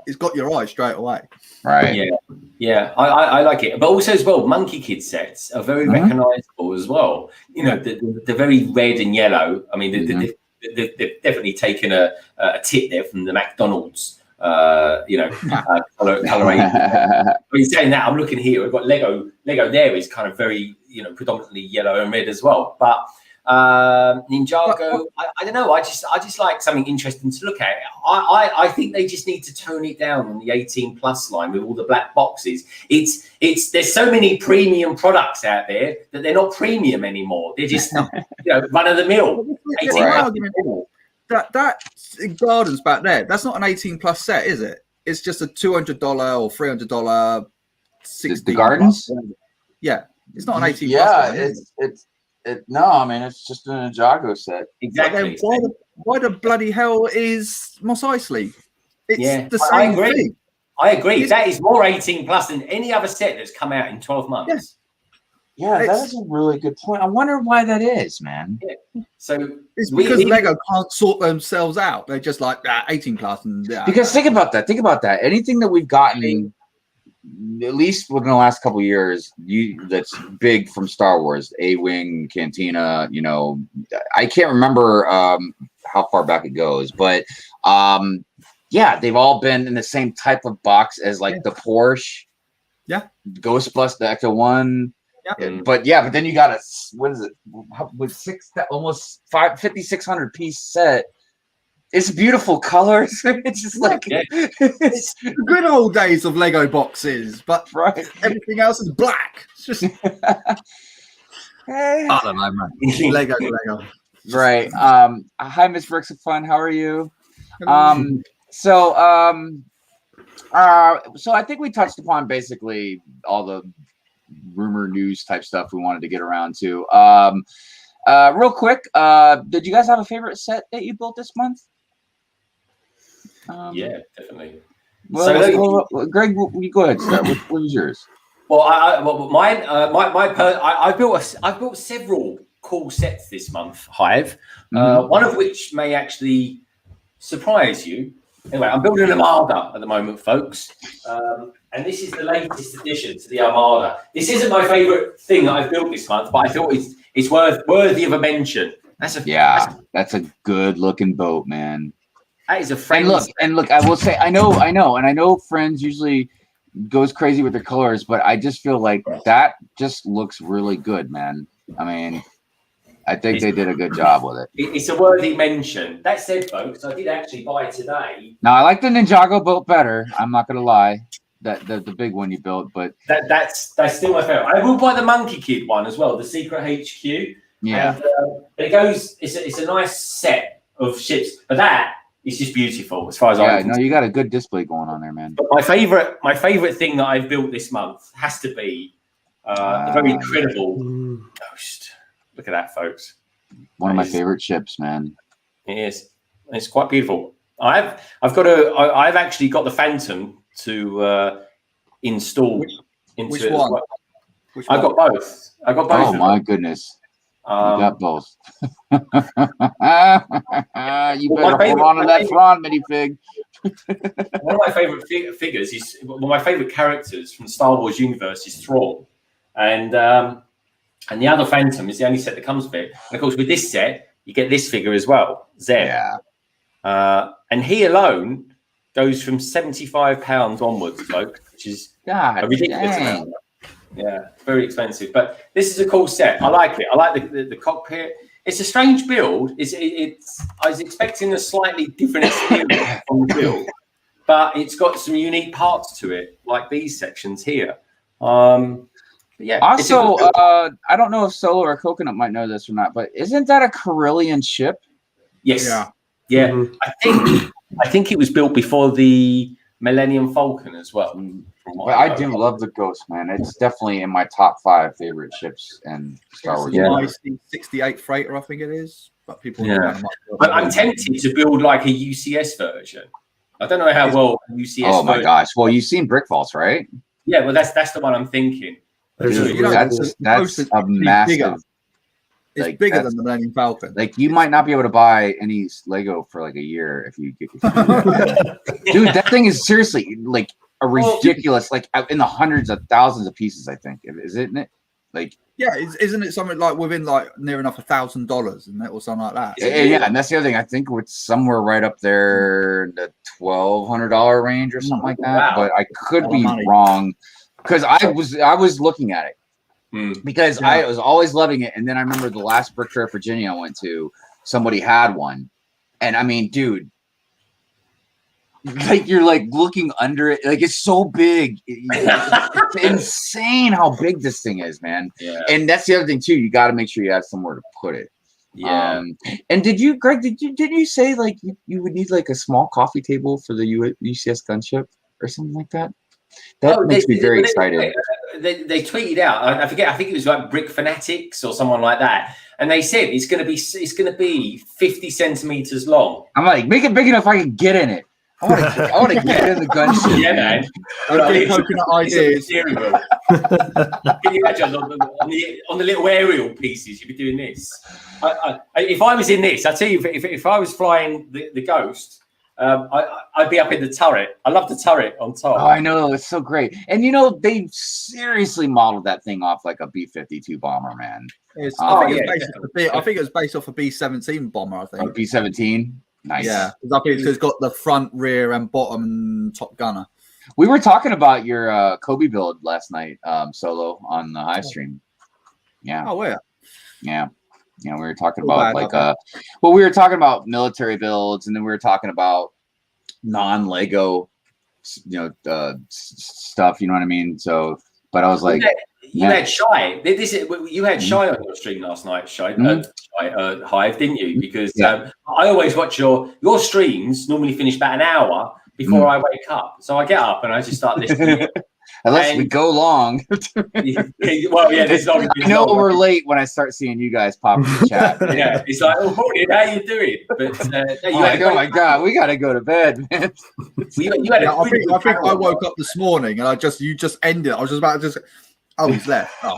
It's got your eye straight away. Right. Yeah. I like it. But also as well, Monkey Kid sets are very recognizable as well. The very red and yellow. I mean, they've definitely taken a tip there from the McDonald's coloration. But in saying that, I'm looking here. We've got Lego. Lego there is kind of very, predominantly yellow and red as well. But Ninjago, I don't know. I just like something interesting to look at. I think they just need to tone it down on the 18+ line with all the black boxes. There's so many premium products out there that they're not premium anymore. They're just run of the mill. That Gardens back there, that's not an 18+ set, is it? It's just a $200 or $300 60. The Gardens? Yeah, it's not an 18+. Yeah, no, I mean it's just an Ninjago set. Exactly. Why the bloody hell is Mos Eisley? It's the I same agree. thing. I agree. That is more 18+ than any other set that's come out in 12 months. Yeah, that is a really good point. I wonder why that is, man. Yeah. So it's because Lego can't sort themselves out. They're just like 18+. And because think about that. Anything that we've gotten, at least within the last couple of years, that's big from Star Wars, A-Wing, Cantina. I can't remember how far back it goes, but they've all been in the same type of box as like the Porsche, Ghost Bus, the Ecto 1. Yeah. But then you got what is it? With almost 5,600 piece set. It's beautiful colors. It's just it's the good old days of Lego boxes, but everything else is black. It's just I don't know, man. Lego. Right. Hi, Miss Bricks of Fun. How are you? So I think we touched upon basically all the rumor news type stuff we wanted to get around to. Real quick, did you guys have a favorite set that you built this month? Yeah, definitely. Well, Greg, you go ahead. Start. What was yours? Well, mine. I built several cool sets this month, Hive. One of which may actually surprise you. Anyway, I'm building an Armada at the moment, folks. And this is the latest addition to the Armada. This isn't my favorite thing that I've built this month, but I thought it's worthy of a mention. That's a good looking boat, man. That is a friend. And look, I will say, I know Friends usually goes crazy with their colors, but I just feel like that just looks really good, man. I mean, I think they did a good job with it. It's a worthy mention. That said, folks, I did actually buy today. Now, I like the Ninjago boat better. I'm not going to lie. The big one you built, but that's still my favorite. I will buy the Monkey Kid one as well, the Secret HQ. Yeah, and, it goes. It's a nice set of ships, but that is just beautiful as far as I. No, you got a good display going on there, man. But my favorite thing that I've built this month has to be a very incredible Ghost. Look at that, folks. One of my favorite ships, man. It is. It's quite beautiful. I've actually got the Phantom to install into which it. One? Well. Which I got both. Oh my goodness. You got both. You better hold on to that front, minifig. One of my favorite figures is one of my favorite characters from the Star Wars universe is Thrawn, and the other Phantom is the only set that comes with it. And of course, with this set, you get this figure as well, Zeb. Yeah. And he alone goes from £75 onwards, folks, which is a ridiculous amount. Yeah, very expensive. But this is a cool set. I like it. I like the cockpit. It's a strange build. I was expecting a slightly different experience from the build, but it's got some unique parts to it, like these sections here. Yeah. Also, I don't know if Solo or Coconut might know this or not, but isn't that a Carillion ship? Yes. Yeah. Mm-hmm. I think it was built before the Millennium Falcon as well. Well, I do love the Ghost, man. It's definitely in my top 5 favorite ships in Star Wars. Yeah, 68 freighter, I think it is. But people, but I'm tempted to build like a UCS version. I don't know how well UCS. Oh my gosh! Well, you've seen Brick Falls, right? Yeah, well, that's the one I'm thinking. Dude, that's a massive. It's bigger than the Millennium Falcon. Like, you might not be able to buy any Lego for like a year if you get. Dude, that thing is seriously like a ridiculous, like in the hundreds of thousands of pieces. I think, isn't it? Like, yeah, isn't it something like within like near enough $1,000, isn't it, or something like that? yeah, and that's the other thing. I think it's somewhere right up there, the $1,200 range or something like that. Wow. But I could be wrong because I was looking at it because I was always loving it, and then I remember the last Brick Fair, Virginia I went to, somebody had one, and I mean, dude, like you're like looking under it, like it's so big. It's insane how big this thing is, man. Yeah. And that's the other thing too. You got to make sure you have somewhere to put it. Yeah. And didn't you say like you would need like a small coffee table for the UCS gunship or something like that? That makes me very excited. They tweeted out. I forget. I think it was like Brick Fanatics or someone like that. And they said it's going to be 50 centimeters long. I'm like, make it big enough I can get in it. I want to get in the gunship. Yeah, man. Coconut ideas. Can you imagine on the little aerial pieces? You'd be doing this. If I was in this, I tell you, if I was flying the Ghost, I'd be up in the turret. I love the turret on top. Oh, I know, it's so great. And you know, they seriously modeled that thing off like a B-52 bomber, man. I think it was based off a B-17 bomber. I think B-17. Nice. Yeah, I think it's got the front, rear, and bottom and top gunner. We were talking about your Kobe build last night, solo on the Hive stream. Yeah. Oh, where? Yeah. You know, we were talking about we were talking about military builds, and then we were talking about non-Lego, stuff. You know what I mean? So, but I was like, you had Shy. You had Shy on your stream last night, Shy. Hive, didn't you? Because I always watch your streams. Normally finish about an hour before I wake up, so I get up and I just start listening. Unless we go long. Well, yeah, there's not. I know we're late when I start seeing you guys pop in the chat. Yeah, it's like, oh, morning, how you doing? But oh my god, we gotta go to bed, man. I think I woke up this morning and you just ended. I was just about to he's left. Oh.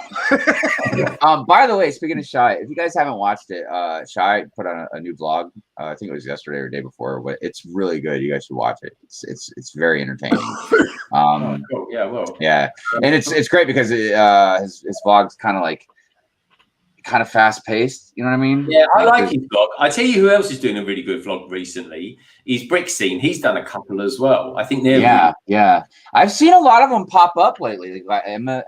By the way, speaking of Shy, if you guys haven't watched it, Shy put on a new vlog. I think it was yesterday or the day before, but it's really good. You guys should watch it. It's very entertaining. Cool. Yeah, well, yeah, and it's great because his vlog's kind of fast paced. You know what I mean? Yeah, I like his vlog. I tell you who else is doing a really good vlog recently. He's Brick Scene. He's done a couple as well. I think they're yeah. I've seen a lot of them pop up lately. Like Emma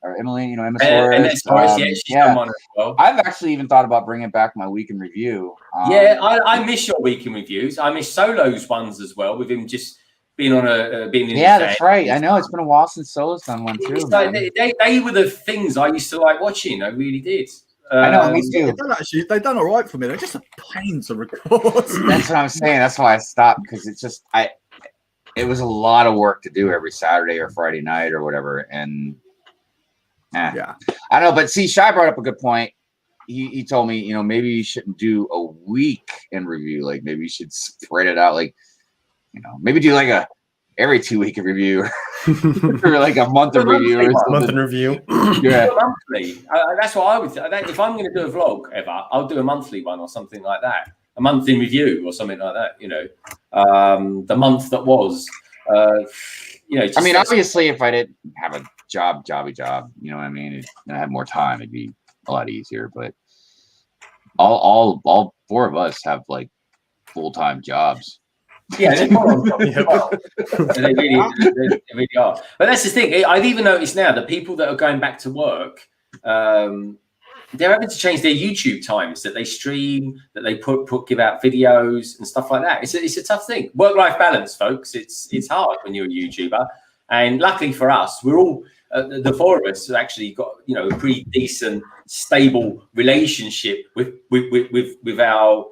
or Emily, Emma Soares. She's done one as well. I've actually even thought about bringing back my week in review. I miss your week in reviews. I miss Solo's ones as well, with him just being on being in. Yeah, that's right. I know it's been a while since Solo's done one too. Like, they were the things I used to like watching. I really did. I know, me too. They've done all right for me. They're just a pain to record. That's what I'm saying. That's why I stopped, because it's just it was a lot of work to do every Saturday or Friday night or whatever. And I don't know. But see, Shy brought up a good point. He told me, maybe you shouldn't do a week in review. Like maybe you should spread it out. Like, maybe do like every 2 week in review or like a month of review or something. Month in review. Yeah. Monthly. That's what I would say. If I'm going to do a vlog ever, I'll do a monthly one or something like that. A month in review or something like that, the month that was, I mean, obviously if I didn't have a jobby job, you know what I mean? If I had more time, it'd be a lot easier, but all four of us have like full-time jobs. Yeah, they're they really are. But that's the thing. I've even noticed now that people that are going back to work, they're having to change their YouTube times that they stream, that they give out videos and stuff like that. It's a tough thing. Work-life balance, folks. It's hard when you're a YouTuber. And luckily for us, we're all the four of us have actually got a pretty decent, stable relationship with our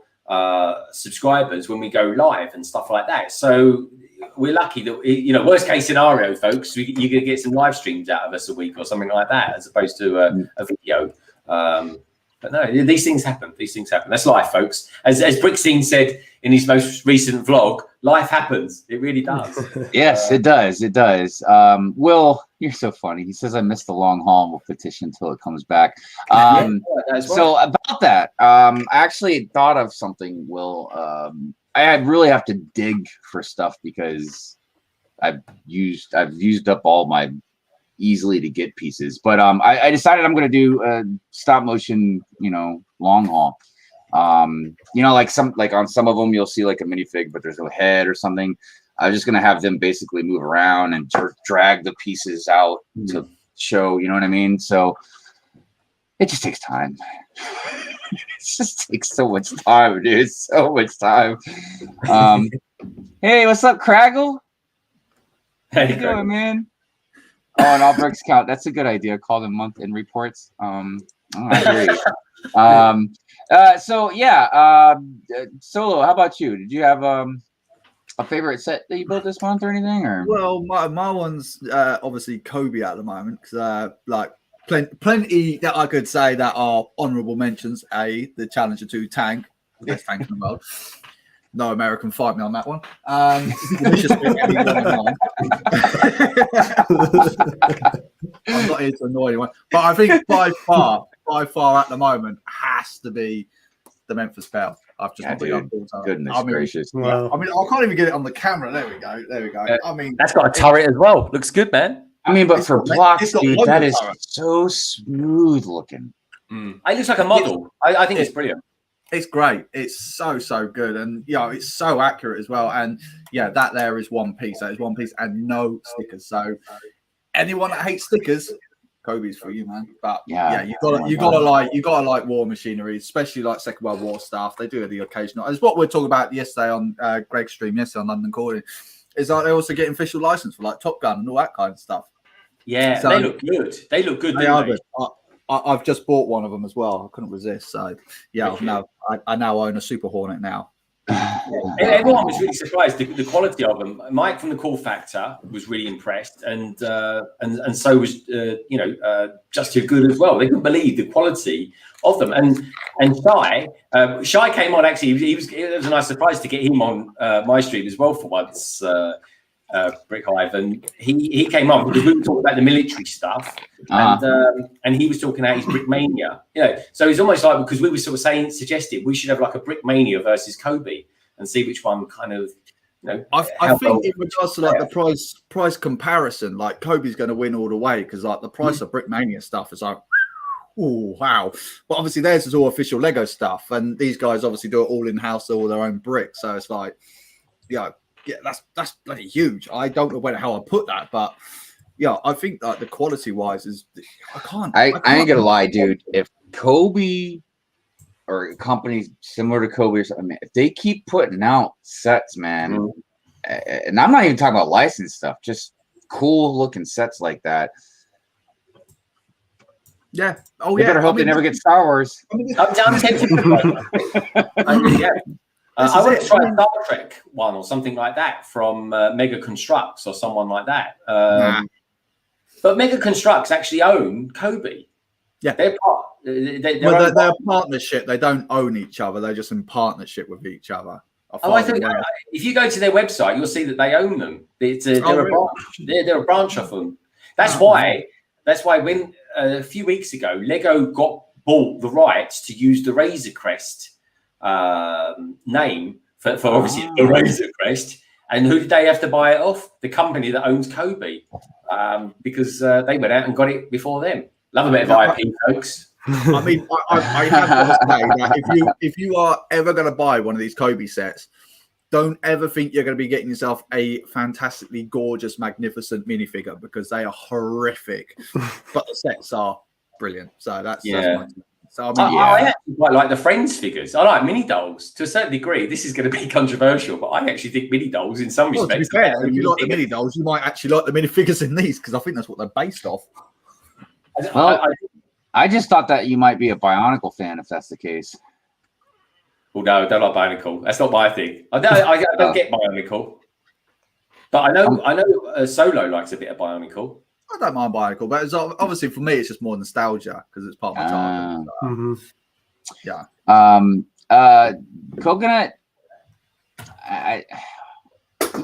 subscribers when we go live and stuff like that. So we're lucky that worst case scenario, folks, you're going to get some live streams out of us a week or something like that, as opposed to a video. But no, these things happen. That's life, folks. As Brickstein said in his most recent vlog, life happens. It really does. Yes, it does. It does. Will, you're so funny. He says, I missed the long haul and will petition until it comes back. So about that, I actually thought of something, Will. I really have to dig for stuff because I've used up all my easily to get pieces. But I decided I'm going to do stop motion, long haul. Like on some of them you'll see like a minifig, but there's no head or something. I'm just going to have them basically move around and drag the pieces out to show, you know what I mean? So it just takes time. It just takes so much time, dude. So much time. Hey, what's up, Craggle? How you doing, man? Oh, and all bricks count. That's a good idea. Call them month-end reports. I agree. Solo, how about you? Did you have a favorite set that you built this month or anything? Or well, my one's obviously Kobe at the moment because plenty that I could say that are honourable mentions. The Challenger 2 tank, best tank in the world. No American fight me on that one. I'm not here to annoy anyone, but I think by far at the moment has to be the Memphis Belle. I've just goodness gracious. Wow. I mean, I can't even get it on the camera. There we go. I mean, that's got a turret as well. Looks good, man. I mean, but for blocks, dude, that is so smooth looking. It looks like a model. I think it's brilliant. It's great. It's so good, and it's so accurate as well. And that there is one piece. That is one piece, and no stickers. So anyone that hates stickers, Kobe's for you, man. But you gotta like war machinery, especially like Second World War stuff. They do the occasional. It's what we're talking about yesterday on Greg's stream yesterday on London Calling. Is like they also get official license for like Top Gun and all that kind of stuff. Yeah, so, they look good. They look good. I've just bought one of them as well. I couldn't resist. So I now own a Super Hornet now. Everyone was really surprised the quality of them. Mike from the Call Factor was really impressed, and so was Just Too Good as well. They couldn't believe the quality of them. And Shy came on. Actually, it was a nice surprise to get him on my stream as well for once. Brick Hive, and he came on because we were talking about the military stuff, and he was talking about his Brick Mania. So it's almost like because we were sort of suggested we should have like a Brick Mania versus Kobe and see which one kind of. I think in regards to like the price comparison, like Kobe's going to win all the way because like the price of Brick Mania stuff is like. Oh wow! But obviously theirs is all official Lego stuff, and these guys obviously do it all in house, all their own bricks. So it's like, that's bloody huge. I don't know how I put that, but I think that the quality wise is I ain't gonna lie, dude. If Kobe or companies similar to Kobe or something, if they keep putting out sets, man, and I'm not even talking about licensed stuff, just cool looking sets like that. Yeah. Oh, yeah. Better hope they never get Star Wars. I'm tempted. I want to try a Star Trek one or something like that from Mega Constructs or someone like that. But Mega Constructs actually own Kobe. Yeah, they're a partnership. They don't own each other. They're just in partnership with each other. I think if you go to their website, you'll see that they own them. They're a branch of them. That's why when a few weeks ago, Lego bought the rights to use the Razor Crest name for obviously the Razor Crest. And who did they have to buy it off? The company that owns Kobe, because they went out and got it before them. Love a bit of IP, folks. I mean, I have to say that if you are ever going to buy one of these Kobe sets, don't ever think you're going to be getting yourself a fantastically gorgeous, magnificent minifigure because they are horrific. But the sets are brilliant. So that's my so I actually quite like the Friends figures. I like mini dolls to a certain degree. This is going to be controversial, but I actually think mini dolls in some respects. To be fair, if you like the mini dolls, you might actually like the minifigures in these because I think that's what they're based off. Well, I just thought that you might be a Bionicle fan if that's the case. Well, no, I don't like Bionicle. That's not my thing. I don't get Bionicle, but I know Solo likes a bit of Bionicle. I don't mind Bionicle, but it's obviously for me, it's just more nostalgia because it's part of my childhood. Yeah. Coconut.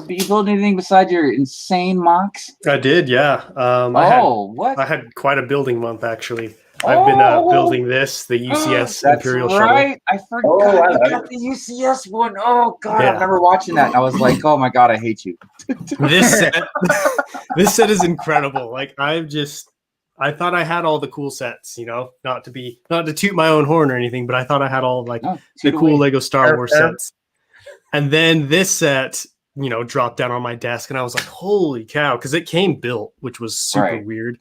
You build anything besides your insane mocks? I did, yeah. What? I had quite a building month actually. I've been building this, the UCS Imperial Shuttle. Right. I forgot you got the UCS one. Oh God, I remember watching that and I was like, oh my God, I hate you. This set is incredible. Like I thought I had all the cool sets, you know, not to toot my own horn or anything, but I thought I had all like the cool Lego Star Wars sets. And then this set, you know, dropped down on my desk and I was like, holy cow, because it came built, which was super weird.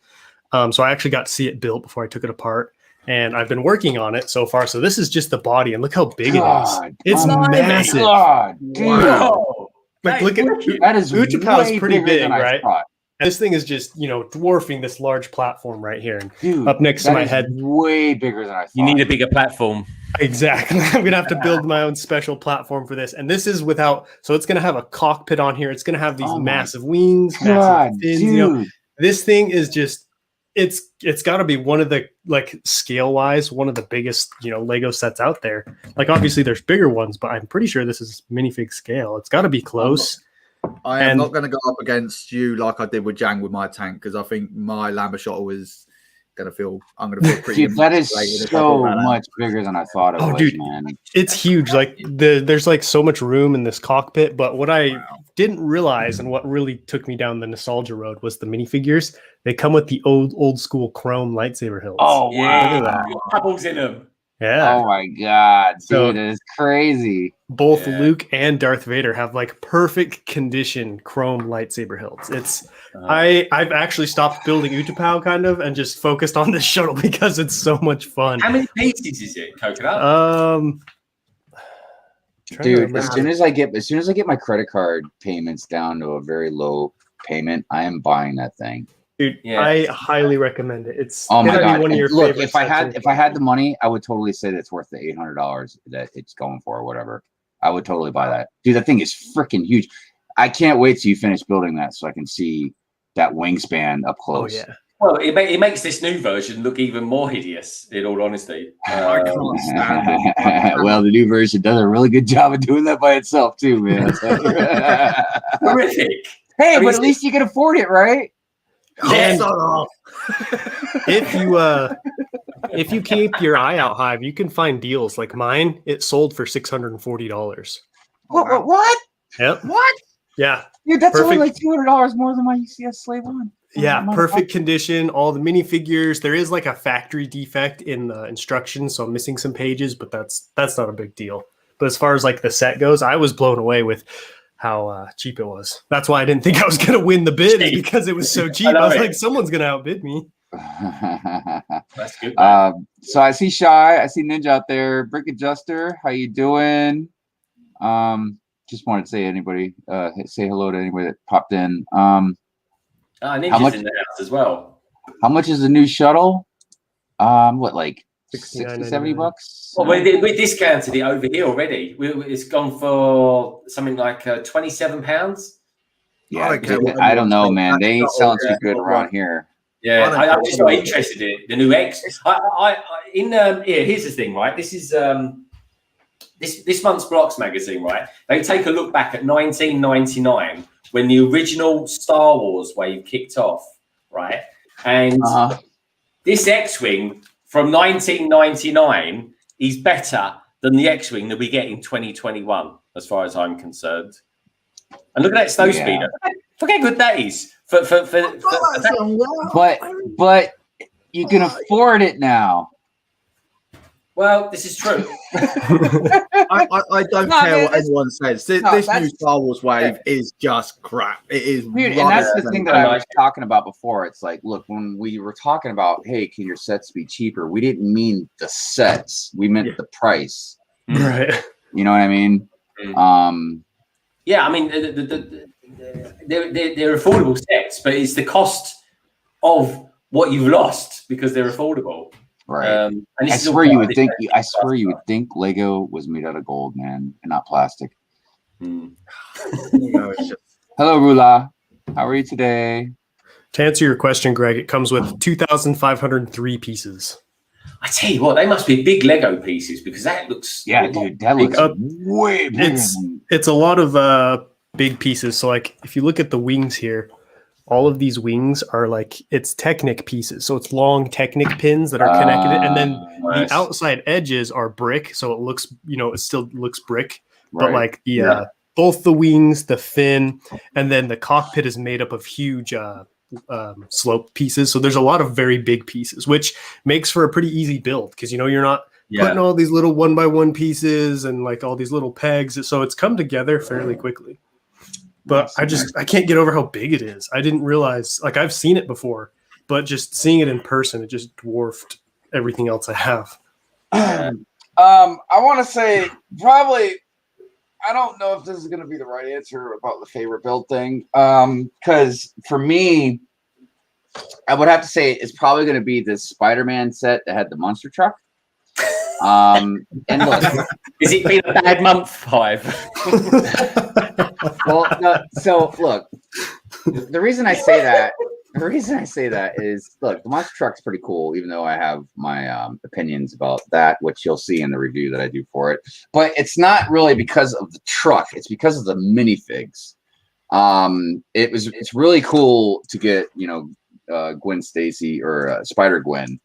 So I actually got to see it built before I took it apart. And I've been working on it so far. So this is just the body, and look how big it is. It's massive. God, dude. Wow. Like, look at that is Utapau is pretty big, than right? I And this thing is just, you know, dwarfing this large platform right here. And dude, up next to my head. Way bigger than I thought. You need a bigger platform. Exactly. I'm going to have to build my own special platform for this. And this is without, so it's going to have a cockpit on here. It's going to have these massive wings, massive fins. You know, this thing is just, it's got to be one of the, like, scale wise, one of the biggest, you know, Lego sets out there. Like, obviously there's bigger ones, but I'm pretty sure this is minifig scale. It's got to be close. I am not going to go up against you like I did with Jang with my tank, because I think my Lambert shuttle is going to feel pretty. Dude, that is so much bigger than I thought it was, dude, man. It's huge. Like there's like so much room in this cockpit, but what I didn't realize and what really took me down the nostalgia road was the minifigures. They come with the old school chrome lightsaber hilts. Oh wow. Look at that. Pebbles in them. Yeah. Oh my God, dude, So, it is crazy. Both Luke and Darth Vader have like perfect condition chrome lightsaber hilts. It's I've actually stopped building Utapau kind of and just focused on this shuttle because it's so much fun. How many pieces is it, Coconut? Dude, as soon as I get my credit card payments down to a very low payment, I am buying that thing. Dude, I highly recommend it. It's oh my God. one of your look, favorites. if I had the money, I would totally say that it's worth the $800 that it's going for or whatever. I would totally buy that. Dude, that thing is freaking huge. I can't wait till you finish building that so I can see that wingspan up close. Oh yeah. Well, it makes this new version look even more hideous, in all honesty. I can't stand it. Well, the new version does a really good job of doing that by itself too, man. Horrific. Hey, but at least you can afford it, right? Yeah. If you keep your eye out, Hive, you can find deals. Like mine, it sold for $640. What? Yep. What? Yeah. Dude, that's only like $200 more than my UCS Slave One. Yeah, perfect condition. All the minifigures. There is like a factory defect in the instructions, so I'm missing some pages, but that's not a big deal. But as far as like the set goes, I was blown away with how cheap it was. That's why I didn't think I was going to win the bid, because it was so cheap. I was like, someone's going to outbid me. That's good. So I see Shy, I see Ninja out there. Brick Adjuster, how you doing? Just wanted to say hello to anybody that popped in. Ninja's in the house as well. How much is the new shuttle? What, like $60-$70? Well, we discounted it over here already. It's gone for something like £27. Yeah, I don't know, man. They ain't selling too good around here. Yeah, I'm just not interested in the new X. Here's the thing, right? This is this month's Blocks magazine, right? They take a look back at 1999 when the original Star Wars wave kicked off, right? And this X-Wing from 1999 is better than the X-Wing that we get in 2021, as far as I'm concerned. And look at that snow speeder. Look how good that is. But you can afford it now. Well, this is true. I don't care what anyone says. This new Star Wars wave is just crap. It is. Dude, and that's the thing that I was talking about before. It's like, look, when we were talking about, hey, can your sets be cheaper? We didn't mean the sets. We meant the price. Right. You know what I mean? Yeah, I mean, they're affordable sets, but it's the cost of what you've lost because they're affordable. Right. And I swear you would think. I swear you would think Lego was made out of gold, man, and not plastic. Hello, Rula. How are you today? To answer your question, Greg, it comes with 2,503 pieces. I tell you what, they must be big Lego pieces because that looks. Yeah, dude, that looks way bigger. It's a lot of big pieces. So, like, if you look at the wings here, all of these wings are like it's Technic pieces. So it's long Technic pins that are connected, and then nice. the outside edges are brick. So it looks, it still looks brick, but Right. like the both the wings, the fin, and then the cockpit is made up of huge slope pieces. So there's a lot of very big pieces, which makes for a pretty easy build because you're not putting all these little 1x1 pieces and like all these little pegs. So it's come together fairly quickly. But I can't get over how big it is. I didn't realize, like, I've seen it before, but just seeing it in person, it just dwarfed everything else I have. I want to say probably, I don't know if this is going to be the right answer about the favorite build thing. Because for me, I would have to say it's probably going to be this Spider-Man set that had the monster truck. And look, is it been a bad month, Hive? Well, no, so look, the reason I say that is, look, the monster truck's pretty cool, even though I have my opinions about that, which you'll see in the review that I do for it. But it's not really because of the truck; it's because of the minifigs. It's really cool to get Gwen Stacy or Spider Gwen.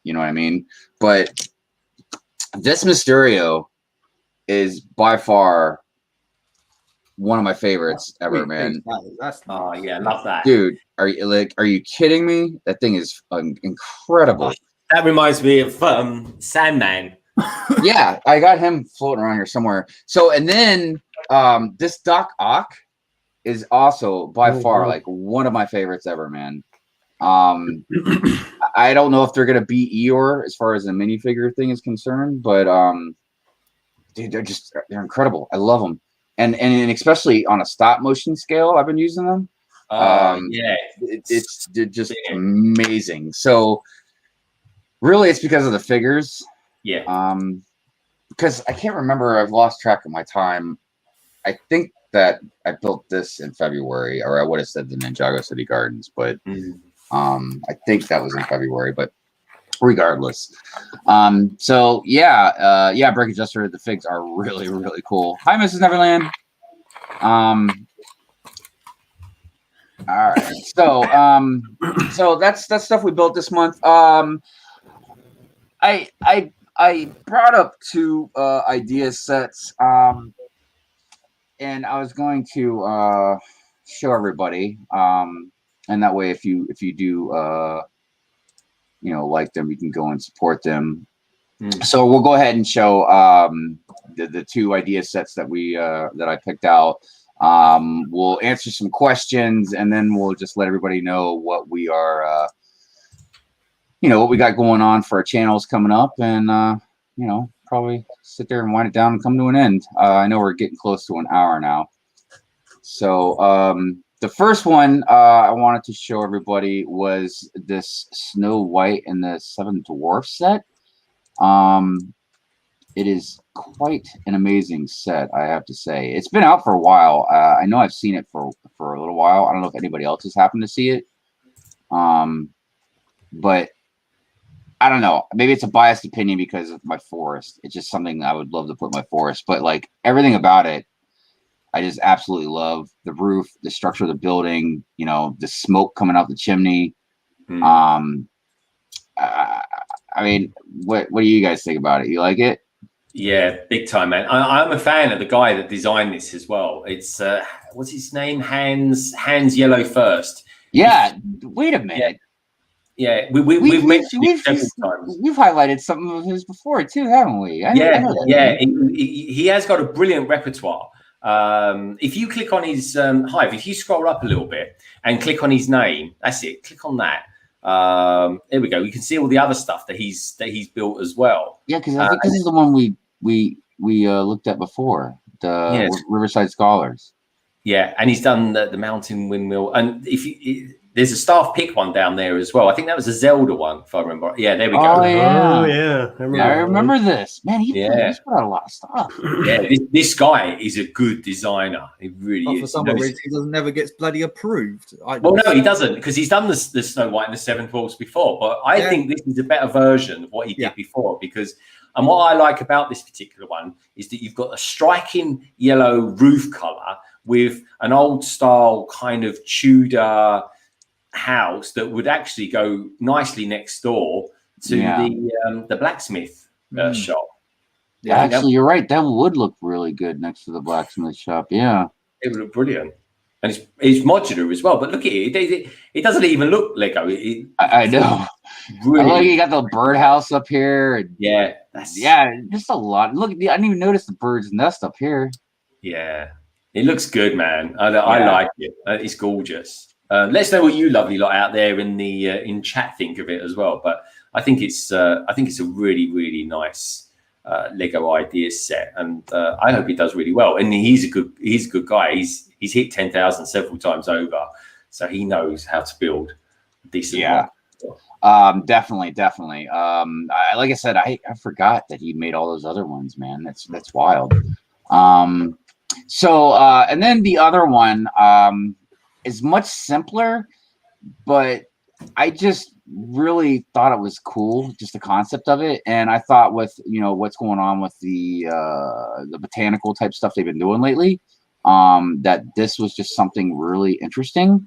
You know what I mean? But this Mysterio is by far one of my favorites ever, man. Oh yeah, love that, dude. Are you kidding me? That thing is incredible. That reminds me of Sandman. Yeah, I got him floating around here somewhere. So, and then this Doc Ock is also by far like one of my favorites ever, man. I don't know if they're gonna beat Eeyore as far as the minifigure thing is concerned, but dude, they're incredible. I love them, and especially on a stop motion scale, I've been using them. It's just amazing. So really, it's because of the figures. Yeah. Because I can't remember. I've lost track of my time. I think that I built this in February, or I would have said the Ninjago City Gardens, but. I think that was in February, but regardless. So Break Adjuster, the figs are really, really cool. Hi, Mrs. Neverland. All right. So that's stuff we built this month. I brought up two idea sets. And I was going to show everybody. And that way, if you do, like them, you can go and support them. So we'll go ahead and show the two idea sets that that I picked out. We'll answer some questions, and then we'll just let everybody know what we are, what we got going on for our channels coming up, and probably sit there and wind it down and come to an end. I know we're getting close to an hour now, so. The first one I wanted to show everybody was this Snow White and the Seven Dwarfs set. It is quite an amazing set, I have to say. It's been out for a while. I know I've seen it for a little while. I don't know if anybody else has happened to see it. But I don't know. Maybe it's a biased opinion because of my forest. It's just something I would love to put in my forest. But like everything about it, I just absolutely love the roof, the structure of the building, the smoke coming out the chimney. I mean, what do you guys think about it? You like it? Yeah, big time, man. I'm a fan of the guy that designed this as well. It's what's his name? Hans Yellow First. Yeah. Wait a minute. Yeah, we've mentioned it several times. We've highlighted some of his before too, haven't we? He has got a brilliant repertoire. If you click on his Hive, if you scroll up a little bit and click on his name, that's it. Click on that. There we go. You can see all the other stuff that he's built as well. Yeah, because I think this is the one we looked at before, the Riverside Scholars. Yeah, and he's done the Mountain Windmill, and there's a staff pick one down there as well. I think that was a Zelda one, if I remember. Yeah, there we go. Oh yeah, I remember this. Man, he's put out a lot of stuff. Yeah, this guy is a good designer. He really is. For some reason, he doesn't never gets bloody approved. Well, no, he doesn't, because he's done the Snow White and the Seven Dwarfs before. But I think this is a better version of what he did before, because. And what I like about this particular one is that you've got a striking yellow roof color with an old style kind of Tudor house that would actually go nicely next door to the blacksmith shop. Yeah, actually, you're right. That would look really good next to the blacksmith shop. Yeah, it would look brilliant, and it's modular as well. But look at it; it doesn't even look Lego. I know. Really, I like you got the birdhouse up here. And just a lot. Look, I didn't even notice the bird's nest up here. Yeah, it looks good, man. I like it. It's gorgeous. Let us know what you lovely lot out there in the in chat think of it as well. But I think it's a really, really nice Lego idea set, and I hope he does really well. And he's a good guy. He's hit 10,000 several times over, so he knows how to build a decent one. Definitely. Like I said, I forgot that he made all those other ones, man. That's wild. So and then the other one is much simpler, but I just really thought it was cool, just the concept of it. And I thought with what's going on with the botanical type stuff they've been doing lately, that this was just something really interesting.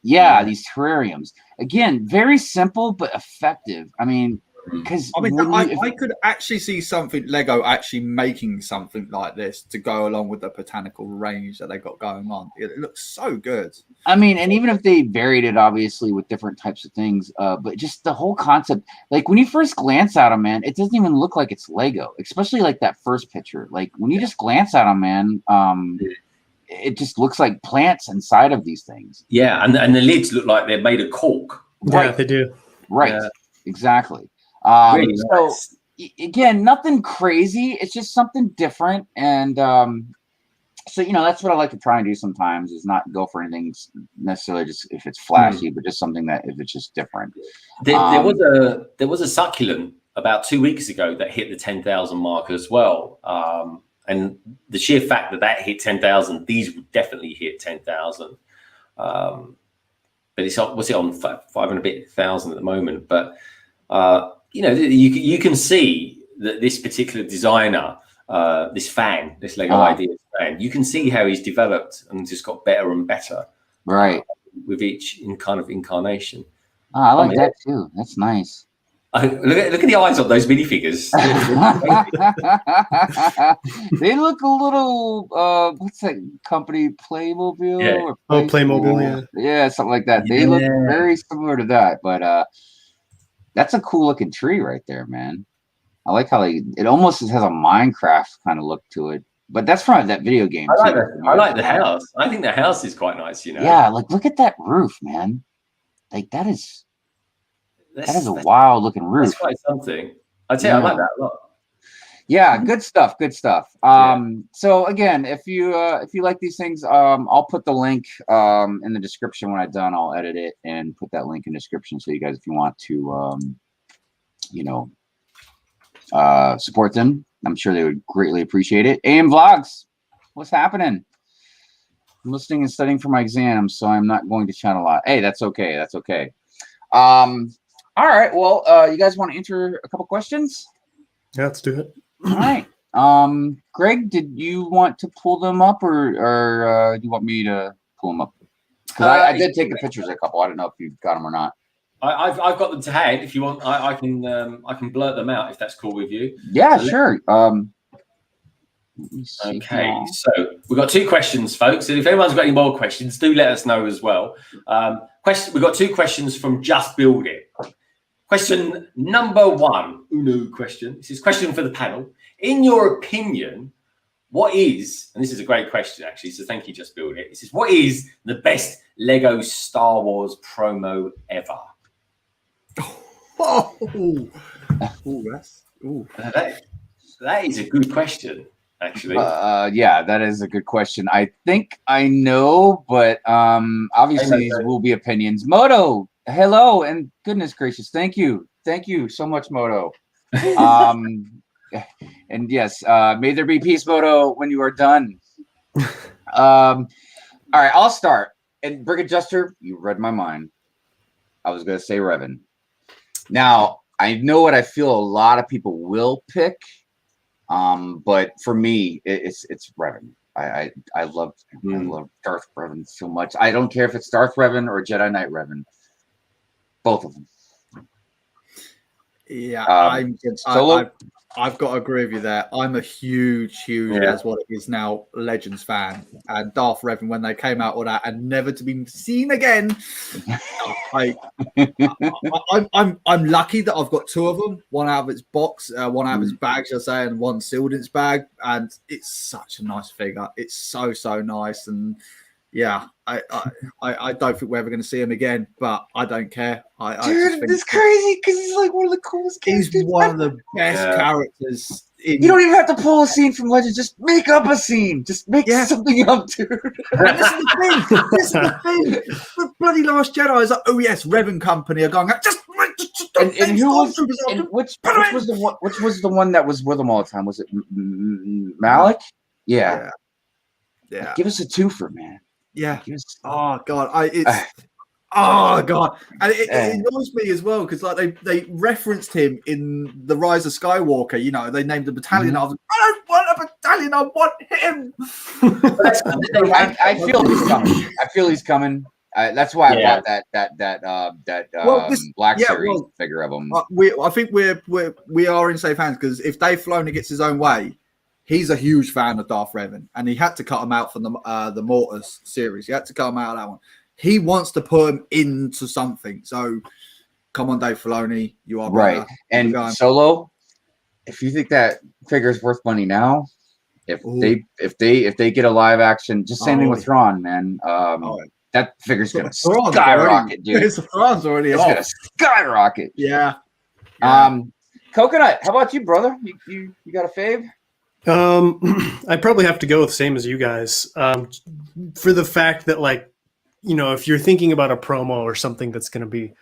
These terrariums, again, very simple but effective. I mean, because I could actually see Lego actually making something like this to go along with the botanical range that they got going on. It looks so good. I mean, and even if they varied it obviously with different types of things, but just the whole concept, like when you first glance at them, man, it doesn't even look like it's Lego, especially like that first picture. Like when you just glance at them, man, it just looks like plants inside of these things. Yeah, and the lids look like they're made of cork. Right, they do. Right, exactly. Really nice. Again, nothing crazy. It's just something different, and so that's what I like to try and do sometimes, is not go for anything necessarily just if it's flashy, but just something that if it's just different. There was a succulent about 2 weeks ago that hit the 10,000 mark as well. And the sheer fact that hit 10,000, these would definitely hit 10,000. But what's it on 500 and a bit thousand at the moment? But you can see that this particular designer, this Lego Ideas fan, you can see how he's developed and just got better and better, right, with each incarnation. I like that too. That's nice. Look at the eyes on those minifigures. They look a little what's that company, Playmobil? Yeah. Playmobil, yeah, something like that. They look very similar to that, but that's a cool looking tree right there, man. I like how it almost has a Minecraft kind of look to it, but that's from that video game. I like the house. I think the house is quite nice, Yeah, like look at that roof, man. Like that is a wild looking roof. That's quite something. I'd say I like that a lot. Yeah, good stuff. So again, if you like these things, I'll put the link in the description when I'm done. I'll edit it and put that link in the description so you guys, if you want to support them, I'm sure they would greatly appreciate it. AM Vlogs, what's happening? I'm listening and studying for my exams, so I'm not going to chat a lot. Hey, that's okay. All right. Well, you guys want to answer a couple questions? Yeah, let's do it. All right. Greg, did you want to pull them up, or do you want me to pull them up? Because I did take the pictures of a couple. I don't know if you've got them or not. I've got them to hand. If you want, I can blurt them out if that's cool with you. Yeah, sure. Okay, so we've got 2 questions, folks. And if anyone's got any more questions, do let us know as well. We've got 2 questions from Just Build It. Question number 1, question. This is a question for the panel. In your opinion, what is, and this is a great question actually, so thank you, Just Build It. It says, what is the best Lego Star Wars promo ever? That is a good question, actually. Yeah, that is a good question. I think I know, but obviously these will be opinions. Moto, hello, and goodness gracious, thank you so much, Moto. And yes, may there be peace, Moto, when you are done. All right, I'll start. And Brigadier Juster, you read my mind. I was going to say Revan. Now, I know what I feel a lot of people will pick, but for me, it's Revan. I love Darth Revan so much. I don't care if it's Darth Revan or Jedi Knight Revan. Both of them. Yeah, Solo. I've got to agree with you there. I'm a huge, as what it is now, Legends fan. And Darth Revan, when they came out with that and never to be seen again, I'm lucky that I've got two of them. One out of its box, one out of its bag, shall I say, and one sealed in its bag. And it's such a nice figure. It's so nice. And yeah, I don't think we're ever going to see him again, but I don't care. Dude, it's crazy because he's like one of the coolest characters. He's one of the best characters. You don't even have to pull a scene from Legends. Just make up a scene. Just make something up, dude. And this is the thing. The bloody Last Jedi is like, oh yes, Revan Company are going. And who was? And which was the one that was with him all the time? Was it Malik? Yeah. Give us a twofer, man. Yeah. Oh god, oh god, and it annoys me as well because like they referenced him in the Rise of Skywalker. You know, they named the battalion. I don't want a battalion. I want him. I feel he's coming. I feel he's coming. That's why I bought that Black Series figure of him. I think we are in safe hands because if Dave Filoni gets his own way, he's a huge fan of Darth Revan, and he had to cut him out from the Mortis series. He had to cut him out of that one. He wants to put him into something. So, come on, Dave Filoni, you are right. And Solo, if you think that figure is worth money now, if they get a live action, just same thing with Thrawn, man. That figure's gonna skyrocket, dude. Thrawn's already off. Gonna skyrocket. Yeah. Coconut, how about you, brother? You got a fave? I probably have to go with the same as you guys. For the fact that, like, you know, if you're thinking about a promo or something that's going to be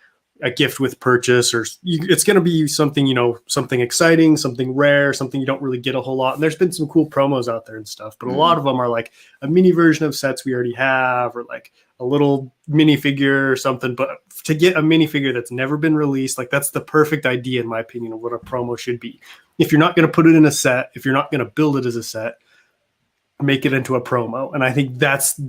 a gift with purchase, or it's going to be something, you know, something exciting, something rare, something you don't really get a whole lot. And there's been some cool promos out there and stuff, but a lot of them are like a mini version of sets we already have, or like a little minifigure or something. But to get a minifigure that's never been released, like that's the perfect idea, in my opinion, of what a promo should be. If you're not going to put it in a set, if you're not going to build it as a set, make it into a promo. And I think that's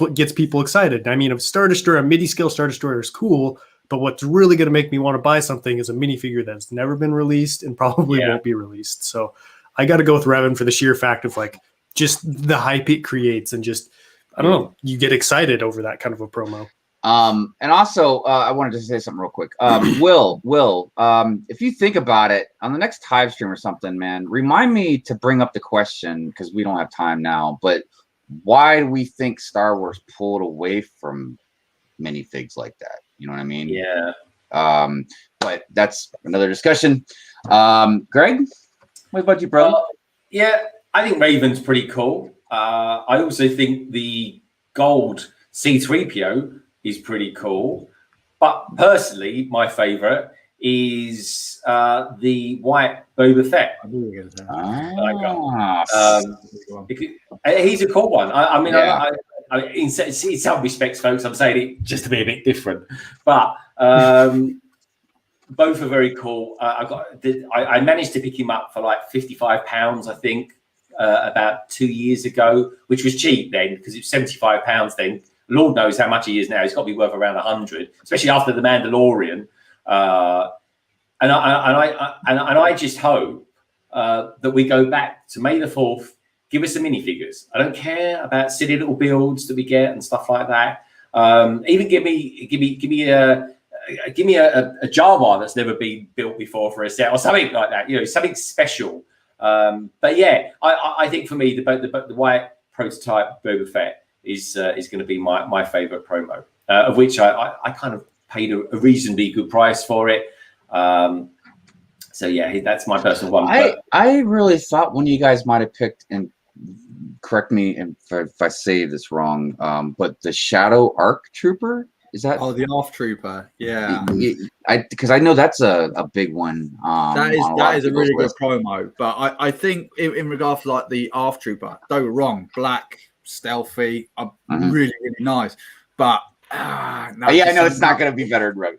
what gets people excited. I mean, a Star Destroyer, a midi-scale Star Destroyer is cool, but what's really going to make me want to buy something is a minifigure that's never been released and probably won't be released. So I got to go with Revan for the sheer fact of like just the hype it creates, and just, I don't know, you get excited over that kind of a promo. And also, I wanted to say something real quick. Will, if you think about it, on the next live stream or something, man, remind me to bring up the question, because we don't have time now, but why do we think Star Wars pulled away from minifigs like that? You know what I mean? Yeah. But that's another discussion. Greg, what about you, bro? Yeah, I think Raven's pretty cool. I also think the gold C-3PO is pretty cool, but personally, my favorite is the white Boba Fett. He's a cool one. I mean, in some respects, folks, I'm saying it just to be a bit different, but both are very cool. I managed to pick him up for like £55, I think, about 2 years ago, which was cheap then because it was £75 then. Lord knows how much he is now. He's got to be worth around 100, especially after The Mandalorian. And I just hope that we go back to May the 4th. Give us some minifigures. I don't care about silly little builds that we get and stuff like that. Even give me a Jawa that's never been built before for a set or something like that. You know, something special. But yeah, I think for me the white prototype Boba Fett is going to be my favorite promo, of which I kind of paid a reasonably good price for it. So yeah, that's my personal one. I really thought one of you guys might have picked, and correct me if I say this wrong, but the Shadow Arc Trooper, is that? Oh, the Off Trooper, yeah. Because I know that's a big one. That is a really good promo, but I think in regards to like the Off Trooper, don't get wrong, black, stealthy, really nice, but I know it's not going to be better than Revan.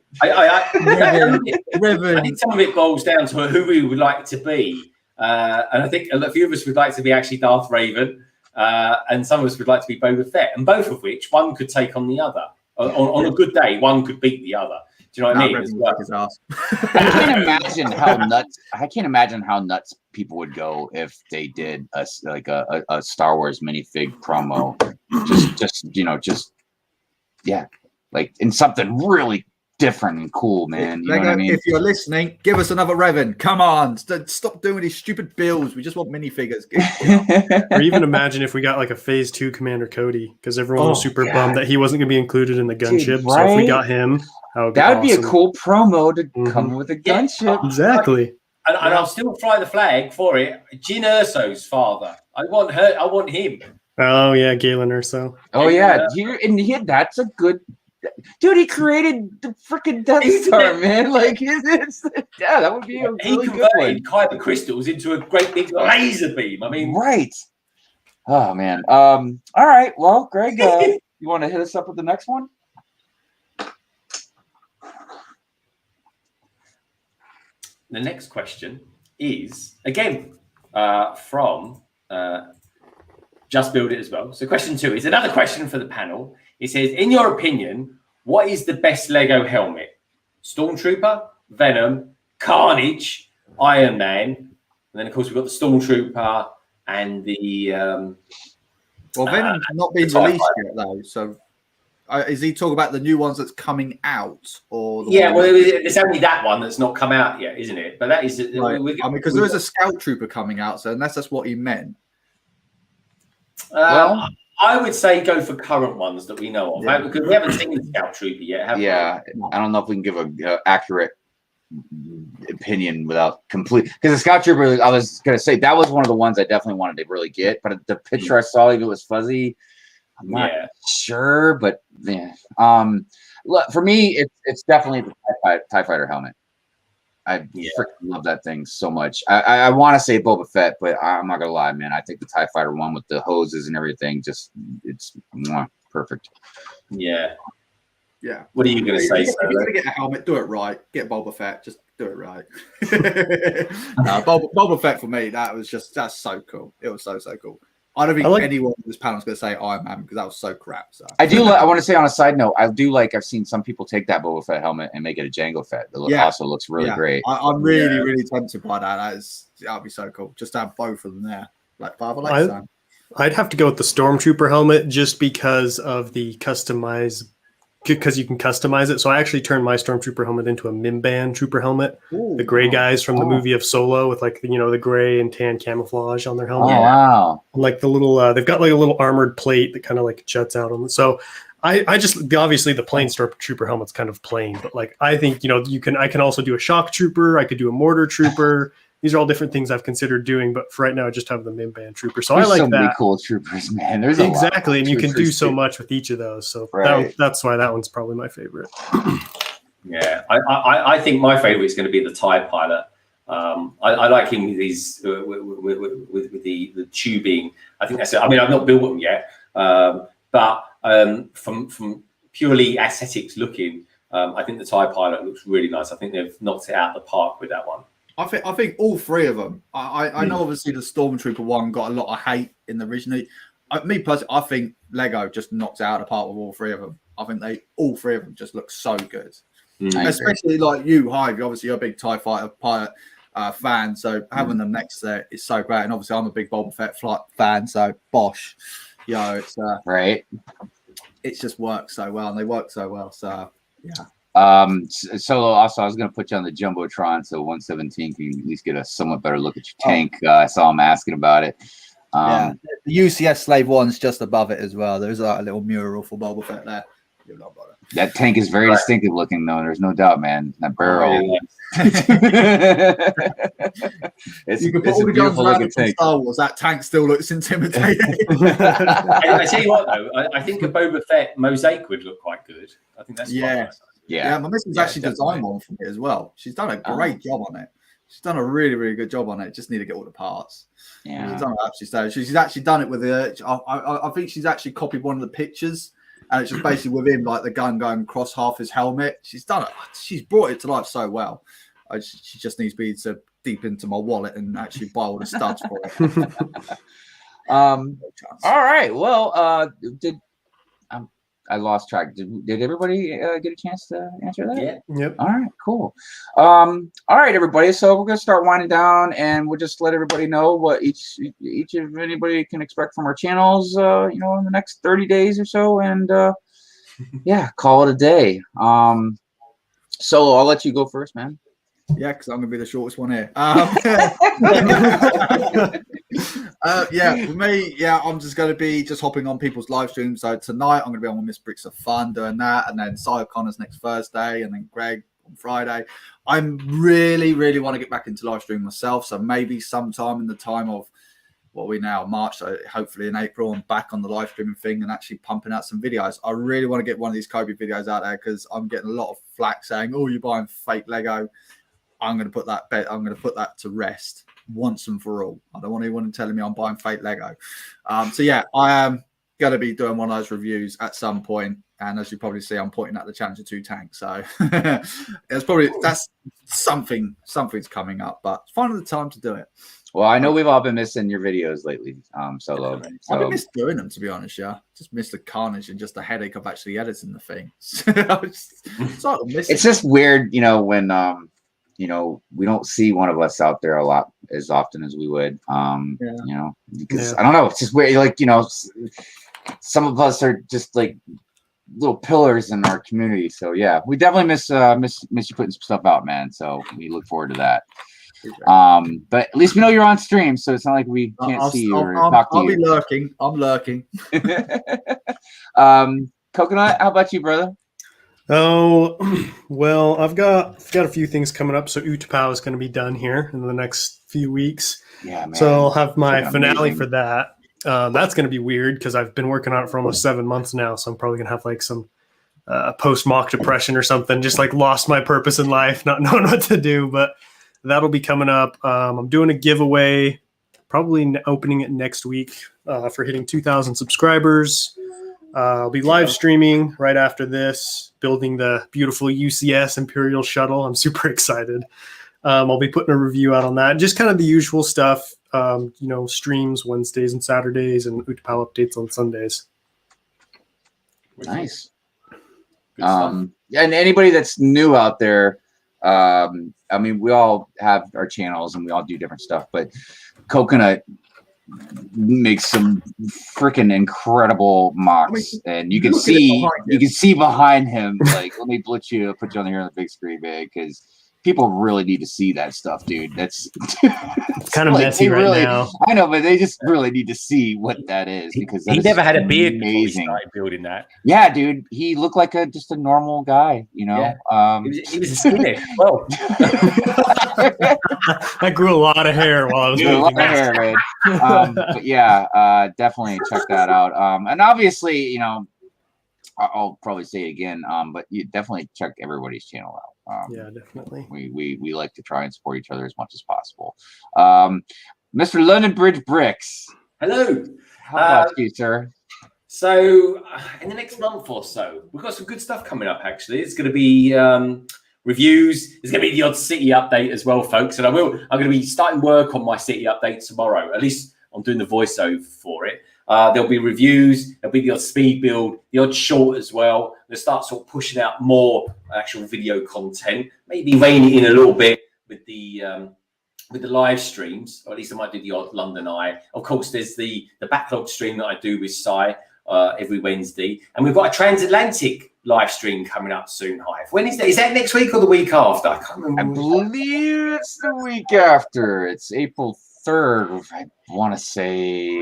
I think some of it boils down to who we would like to be, and I think a few of us would like to be actually Darth Raven, and some of us would like to be Boba Fett, and both of which one could take on the other. On a good day, one could beat the other. Do you know what I mean? As well. I can't imagine how nuts. I can't imagine how nuts people would go if they did a Star Wars minifig promo. Just like in something really different and cool, man. You know what I mean? If you're listening, give us another Revan. Come on, stop doing these stupid builds. We just want minifigures. Or even imagine if we got like a Phase 2 Commander Cody, because everyone was super bummed that he wasn't going to be included in the gunship. Right? So if we got him, that would be a cool promo to come with a gunship. Exactly. And I'll still fly the flag for it. Jyn Erso's father. I want her. I want him. Oh yeah, Galen Erso. Oh yeah, that's a good. Dude, he created the freaking Death Star, man. Like, that would be a really good one. He converted kyber crystals into a great big laser beam. I mean, right. Oh man. All right. Well, Greg, you want to hit us up with the next one? The next question is again from Just Build It as well. So, question 2 is another question for the panel. It says, in your opinion, what is the best Lego helmet? Stormtrooper, Venom, Carnage, Iron Man, and then of course we've got the Stormtrooper and the. Well, Venom's not been released yet, though. So, is he talking about the new ones that's coming out, or? It's only that one that's not come out yet, isn't it? But that is. Right. Because there is a Scout Trooper coming out, so unless that's what he meant. Well, I would say go for current ones that we know of, right? Because we haven't seen the Scout Trooper yet, have we? I don't know if we can give a accurate opinion without complete. Because the Scout Trooper, I was going to say, that was one of the ones I definitely wanted to really get. But the picture I saw, even it was fuzzy. I'm not sure, but yeah. Look, for me, it's definitely the TIE Fighter helmet. I freaking love that thing so much. I want to say Boba Fett, but I'm not gonna lie, man. I think the TIE Fighter one with the hoses and everything, it's perfect. Yeah. Yeah. What are you gonna say? If you're gonna get a helmet, do it right. Get Boba Fett, just do it right. Boba Fett for me, that's so cool. It was so cool. I don't think anyone on this panel is going to say Iron Man because that was so crap. So. I want to say on a side note, I've seen some people take that Boba Fett helmet and make it a Jango Fett. It also looks really great. I'm really tempted by that. That'd be so cool. Just to have both of them there, like father, like son. I'd have to go with the Stormtrooper helmet just because of the because you can customize it. So I actually turned my Stormtrooper helmet into a Mimban Trooper helmet. Ooh, the gray guys from the movie of Solo with like, the gray and tan camouflage on their helmet. Oh, wow. Like the little, they've got like a little armored plate that kind of like juts out on it. So I just, obviously the plain Stormtrooper helmet's kind of plain, but like, I think, I can also do a shock trooper. I could do a mortar trooper. These are all different things I've considered doing, but for right now, I just have the Mimban Trooper. So There's I like so that. many cool troopers, man. There's exactly, and you can do so much with each of those. So that's why that one's probably my favorite. Yeah, I think my favorite is going to be the TIE Pilot. I like him with these with the tubing. I think that's it. I mean, I've not built them yet, but from purely aesthetics looking, I think the TIE Pilot looks really nice. I think they've knocked it out of the park with that one. I think all three of them. I know obviously the Stormtrooper one got a lot of hate in the originally. Me personally, I think Lego just knocked out of the park with all three of them. I think all three of them just look so good. Especially like you, Hive. Obviously, you're a big TIE Fighter pilot fan, so having them next there is so great. And obviously, I'm a big Boba Fett fan, so bosh, it's right. It just works so well, and they work so well. So yeah. Solo, also, I was going to put you on the Jumbotron so 117 can at least get a somewhat better look at your tank. I saw him asking about it. The UCS Slave One's just above it as well. There's a little mural for Boba Fett there. That tank is very distinctive looking, though. There's no doubt, man. That barrel. It's a beautiful looking tank. Star Wars, that tank still looks intimidating. I tell you what, though, I think a Boba Fett mosaic would look quite good. I think that's quite nice. Yeah, my missus actually designed one for me as well. She's done a great job on it. She's done a really, really good job on it. Just need to get all the parts. Yeah, she's done it absolutely. She's actually done it with I think she's actually copied one of the pictures, and it's just basically with him like the gun going across half his helmet. She's done it. She's brought it to life so well. She just needs me to deep into my wallet and actually buy all the studs for it. All right. Well, I lost track. Did everybody get a chance to answer that? Yeah. Yep. All right, cool. All right, everybody. So we're gonna start winding down, and we'll just let everybody know what each of anybody can expect from our channels. In the next 30 days or so, and yeah, call it a day. Solo, I'll let you go first, man. Yeah, because I'm gonna be the shortest one here. For me, I'm just gonna be hopping on people's live streams. So tonight I'm gonna be on with Miss Bricks of Fun doing that, and then Cy O'Connor's next Thursday, and then Greg on Friday. I really, really want to get back into live stream myself. So maybe sometime in the time of what are we now, March, so hopefully in April, I'm back on the live streaming thing and actually pumping out some videos. I really want to get one of these Kobe videos out there because I'm getting a lot of flack saying, "Oh, you're buying fake Lego." I'm going to put that to rest once and for all. I don't want anyone telling me I'm buying fake Lego. I am going to be doing one of those reviews at some point. And as you probably see, I'm pointing at the Challenger 2 tank. So that's something's coming up, but it's finally the time to do it. Well, I know we've all been missing your videos lately, Solo. So. I've been missed doing them, to be honest. Yeah, just missed the carnage and just the headache of actually editing the thing. It's just weird, when we don't see one of us out there as often as we would. Because I don't know, it's just weird. Like some of us are just like little pillars in our community. So yeah, we definitely miss you putting some stuff out, man. So we look forward to that. But at least we know you're on stream, so it's not like we can't see you or talk to you. I'll be lurking. I'm lurking. Coconut, how about you, brother? Oh, well, I've got a few things coming up. So Utapau is going to be done here in the next few weeks. Yeah, man. So I'll have my finale amazing for that. That's going to be weird because I've been working on it for almost 7 months now. So I'm probably going to have like some post-mock depression or something, just like lost my purpose in life, not knowing what to do. But that'll be coming up. I'm doing a giveaway, probably opening it next week for hitting 2,000 subscribers. I'll be live streaming right after this, building the beautiful UCS Imperial Shuttle. I'm super excited. I'll be putting a review out on that. Just kind of the usual stuff, streams Wednesdays and Saturdays and Utapau updates on Sundays. Nice. And anybody that's new out there, we all have our channels and we all do different stuff, but Coconut makes some freaking incredible mocks, and you can see behind him. Like, let me put you on here on the big screen, man, because people really need to see that stuff, dude. That's it's kind of like messy right now. I know, but they just really need to see what that is, because he never had a beard before he started building that. Yeah, dude, he looked like just a normal guy, Yeah. He was a skinhead. Well, I grew a lot of hair while I was building building that. hair, man. But yeah, definitely check that out. And obviously, I'll probably say it again, but you definitely check everybody's channel out. Yeah, definitely. We like to try and support each other as much as possible. Mr. London Bridge Bricks. Hello. How about you, sir? So in the next month or so, we've got some good stuff coming up, actually. It's going to be reviews. There's going to be the odd city update as well, folks. And I'm going to be starting work on my city update tomorrow. At least I'm doing the voiceover for it. There'll be reviews. There'll be the odd speed build, the odd short as well. We'll start sort of pushing out more actual video content. Maybe rein it in a little bit with the live streams, or at least I might do the odd London Eye. Of course, there's the backlog stream that I do with Cy every Wednesday, and we've got a transatlantic live stream coming up soon. Hive. When is that? Is that next week or the week after? I can't remember. I believe it's the week after. It's April 3rd. I want to say.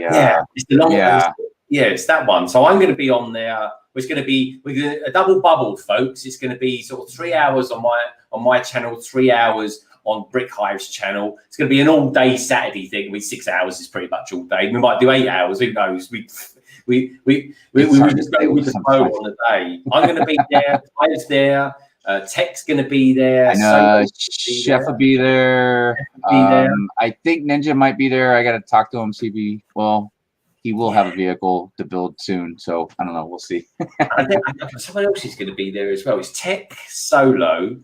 It's the long one. Yeah, it's that one. So I'm going to be on there. We're going to a double bubble, folks. It's going to be sort of 3 hours on my channel, 3 hours on Brick Hive's channel. It's going to be an all-day Saturday thing. 6 hours is pretty much all day. We might do 8 hours. Who knows? We just go with the flow on the day. I'm going to be there. Hive's there. Tech's going to be there. And Chef will be there. I think Ninja might be there. I got to talk to him. He will have a vehicle to build soon, so I don't know. We'll see. I think someone else is going to be there as well. It's Tech, Solo,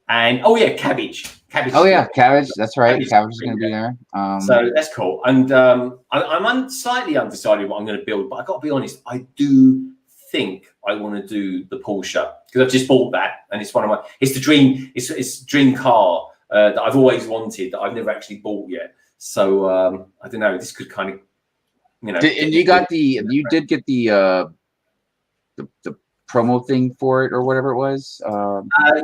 and oh yeah, cabbage. Oh yeah, cabbage. That's right. Cabbage. Cabbage is going to be there. So that's cool. And I'm slightly undecided what I'm going to build, but I got to be honest, I do think I want to do the Porsche because I've just bought that, and it's one of my. It's the dream. It's a dream car that I've always wanted that I've never actually bought yet. So I don't know. This could kind of, and you got you did get the promo thing for it or whatever it was.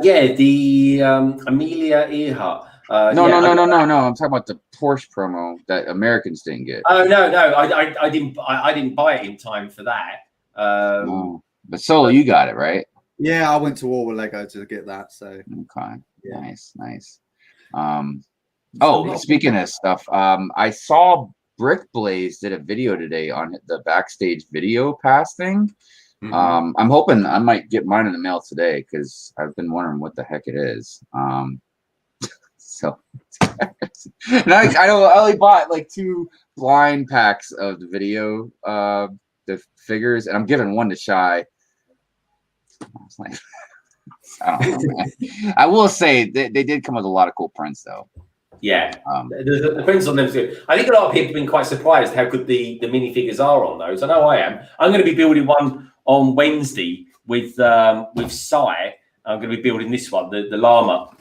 Yeah, the Amelia Earhart. No. I'm talking about the Porsche promo that Americans didn't get. Oh no, I didn't buy it in time for that. No. But Solo, you got it, right? Yeah, I went to war with Lego to get that. So okay, yeah. Nice. Speaking of stuff, I saw Brick Blaze did a video today on the backstage video pass thing. Mm-hmm. I'm hoping I might get mine in the mail today because I've been wondering what the heck it is. So and I only bought like 2 blind packs of the video, the figures, and I'm giving one to Shy. I was like, I don't know, man. I will say they did come with a lot of cool prints though. Yeah, the prints on them is good. I think a lot of people have been quite surprised how good the minifigures are on those. I know I am. I'm going to be building one on Wednesday with Sai. I'm going to be building this one, the llama.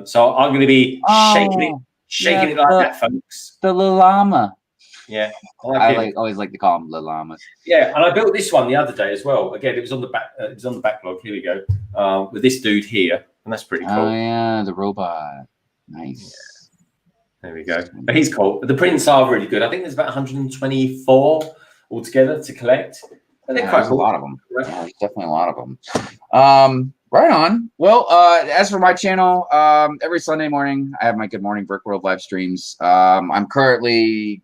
So I'm going to be shaking it like that, folks. The llama. Yeah, I always like to call them the llamas. Yeah, and I built this one the other day as well. Again, it was on the back. It was on the backlog. Here we go. With this dude here, and that's pretty cool. Oh yeah, the robot. Nice. Yeah. There we go. But he's cool. The prints are really good. I think there's about 124 altogether to collect. And they're quite cool. A lot of them. Yeah, there's definitely a lot of them. Right on. Well, as for my channel, every Sunday morning I have my Good Morning Brick World live streams. I'm currently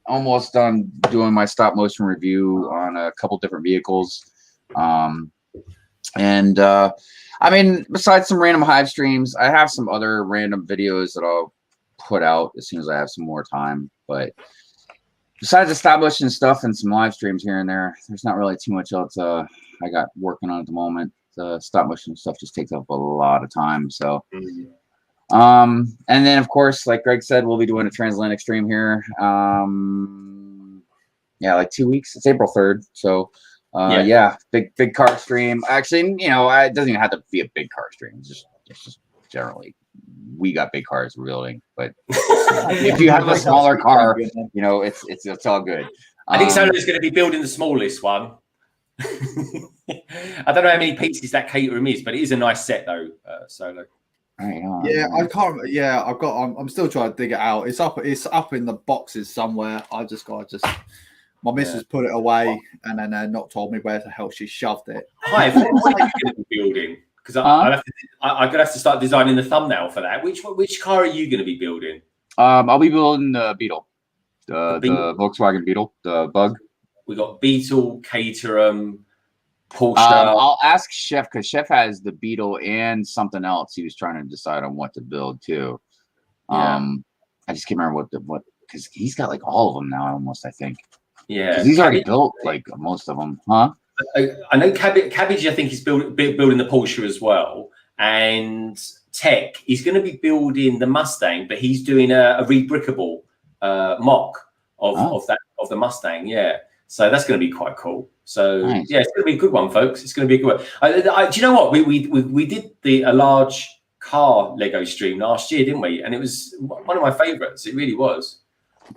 almost done doing my stop motion review on a couple different vehicles. I mean, besides some random Hive streams, I have some other random videos that I'll put out as soon as I have some more time. But besides the stop motion stuff and some live streams here and there, there's not really too much else I got working on at the moment. The stop motion stuff just takes up a lot of time. So, and then of course, like Greg said, we'll be doing a transatlantic stream here. Yeah, like 2 weeks. It's April 3rd. So, yeah, big car stream. Actually, you know, it doesn't even have to be a big car stream. It's just generally, we got big cars building. But if you have a smaller car, you know, it's all good. I think Solo's going to be building the smallest one. I don't know how many pieces that caterham is, but it is a nice set though, Solo. Right on. Yeah, I can't. Yeah, I've got. I'm still trying to dig it out. It's up in the boxes somewhere. I just got my missus put it away and then not told me where the hell she shoved it. Hi, what are you going to be building? Because I'm gonna have to start designing the thumbnail for that. Which car are you going to be building? I'll be building the Beetle, the Volkswagen Beetle, the Bug. We got Beetle, Caterham, Porsche. I'll ask Chef because Chef has the Beetle and something else. He was trying to decide on what to build too. I just can't remember what because he's got like all of them now almost. I think. Yeah, he's already built like most of them, huh? I know Cabbage. I think he's building the Porsche as well, and Tech. He's going to be building the Mustang, but he's doing a rebrickable mock of the Mustang. Yeah. So that's going to be quite cool. So nice. Yeah, it's going to be a good one, folks. It's going to be a good one. Do you know what? We did a large car Lego stream last year, didn't we? And it was one of my favorites. It really was.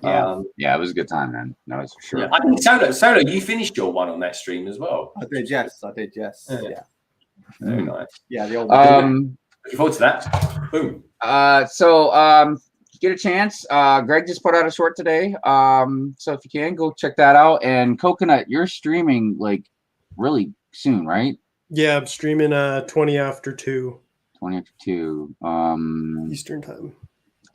Yeah, it was a good time, man. No, that's for sure. Yeah, I think Solo, you finished your one on that stream as well. I did, yes. Yeah. Very nice. Yeah, the old looking forward to that. Boom. Get a chance. Greg just put out a short today. So if you can, go check that out. And Coconut, you're streaming like really soon, right? Yeah, I'm streaming 20 after 2. 20 after 2. Eastern time.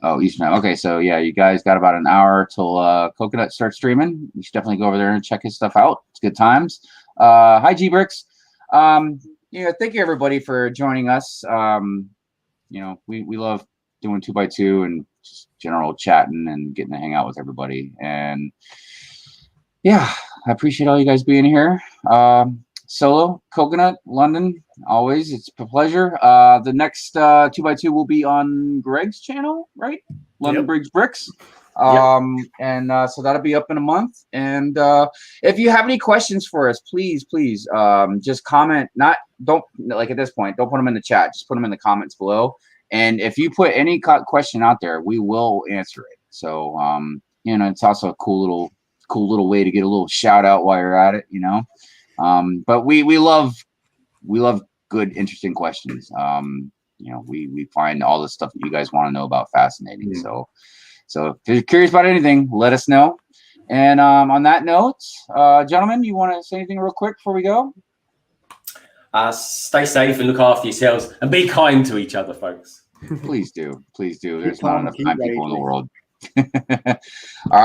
Oh, Eastern time. Okay, so yeah, you guys got about an hour till Coconut starts streaming. You should definitely go over there and check his stuff out. It's good times. Hi, G-Bricks. Thank you everybody for joining us. We love doing 2x2 and just general chatting and getting to hang out with everybody. And yeah, I appreciate all you guys being here. Solo, Coconut, London, always. It's a pleasure. The next 2x2 will be on Greg's channel, right? London Briggs Bricks. And so that'll be up in a month. And if you have any questions for us, please just comment. Don't like at this point, don't put them in the chat. Just put them in the comments below. And if you put any question out there, we will answer it. So it's also a cool little way to get a little shout out while you're at it, But we love good, interesting questions. We find all the stuff that you guys want to know about fascinating. So if you're curious about anything, let us know. And on that note, gentlemen, you want to say anything real quick before we go? Stay safe and look after yourselves and be kind to each other, folks. Please do. There's not enough kind people in the world. All right.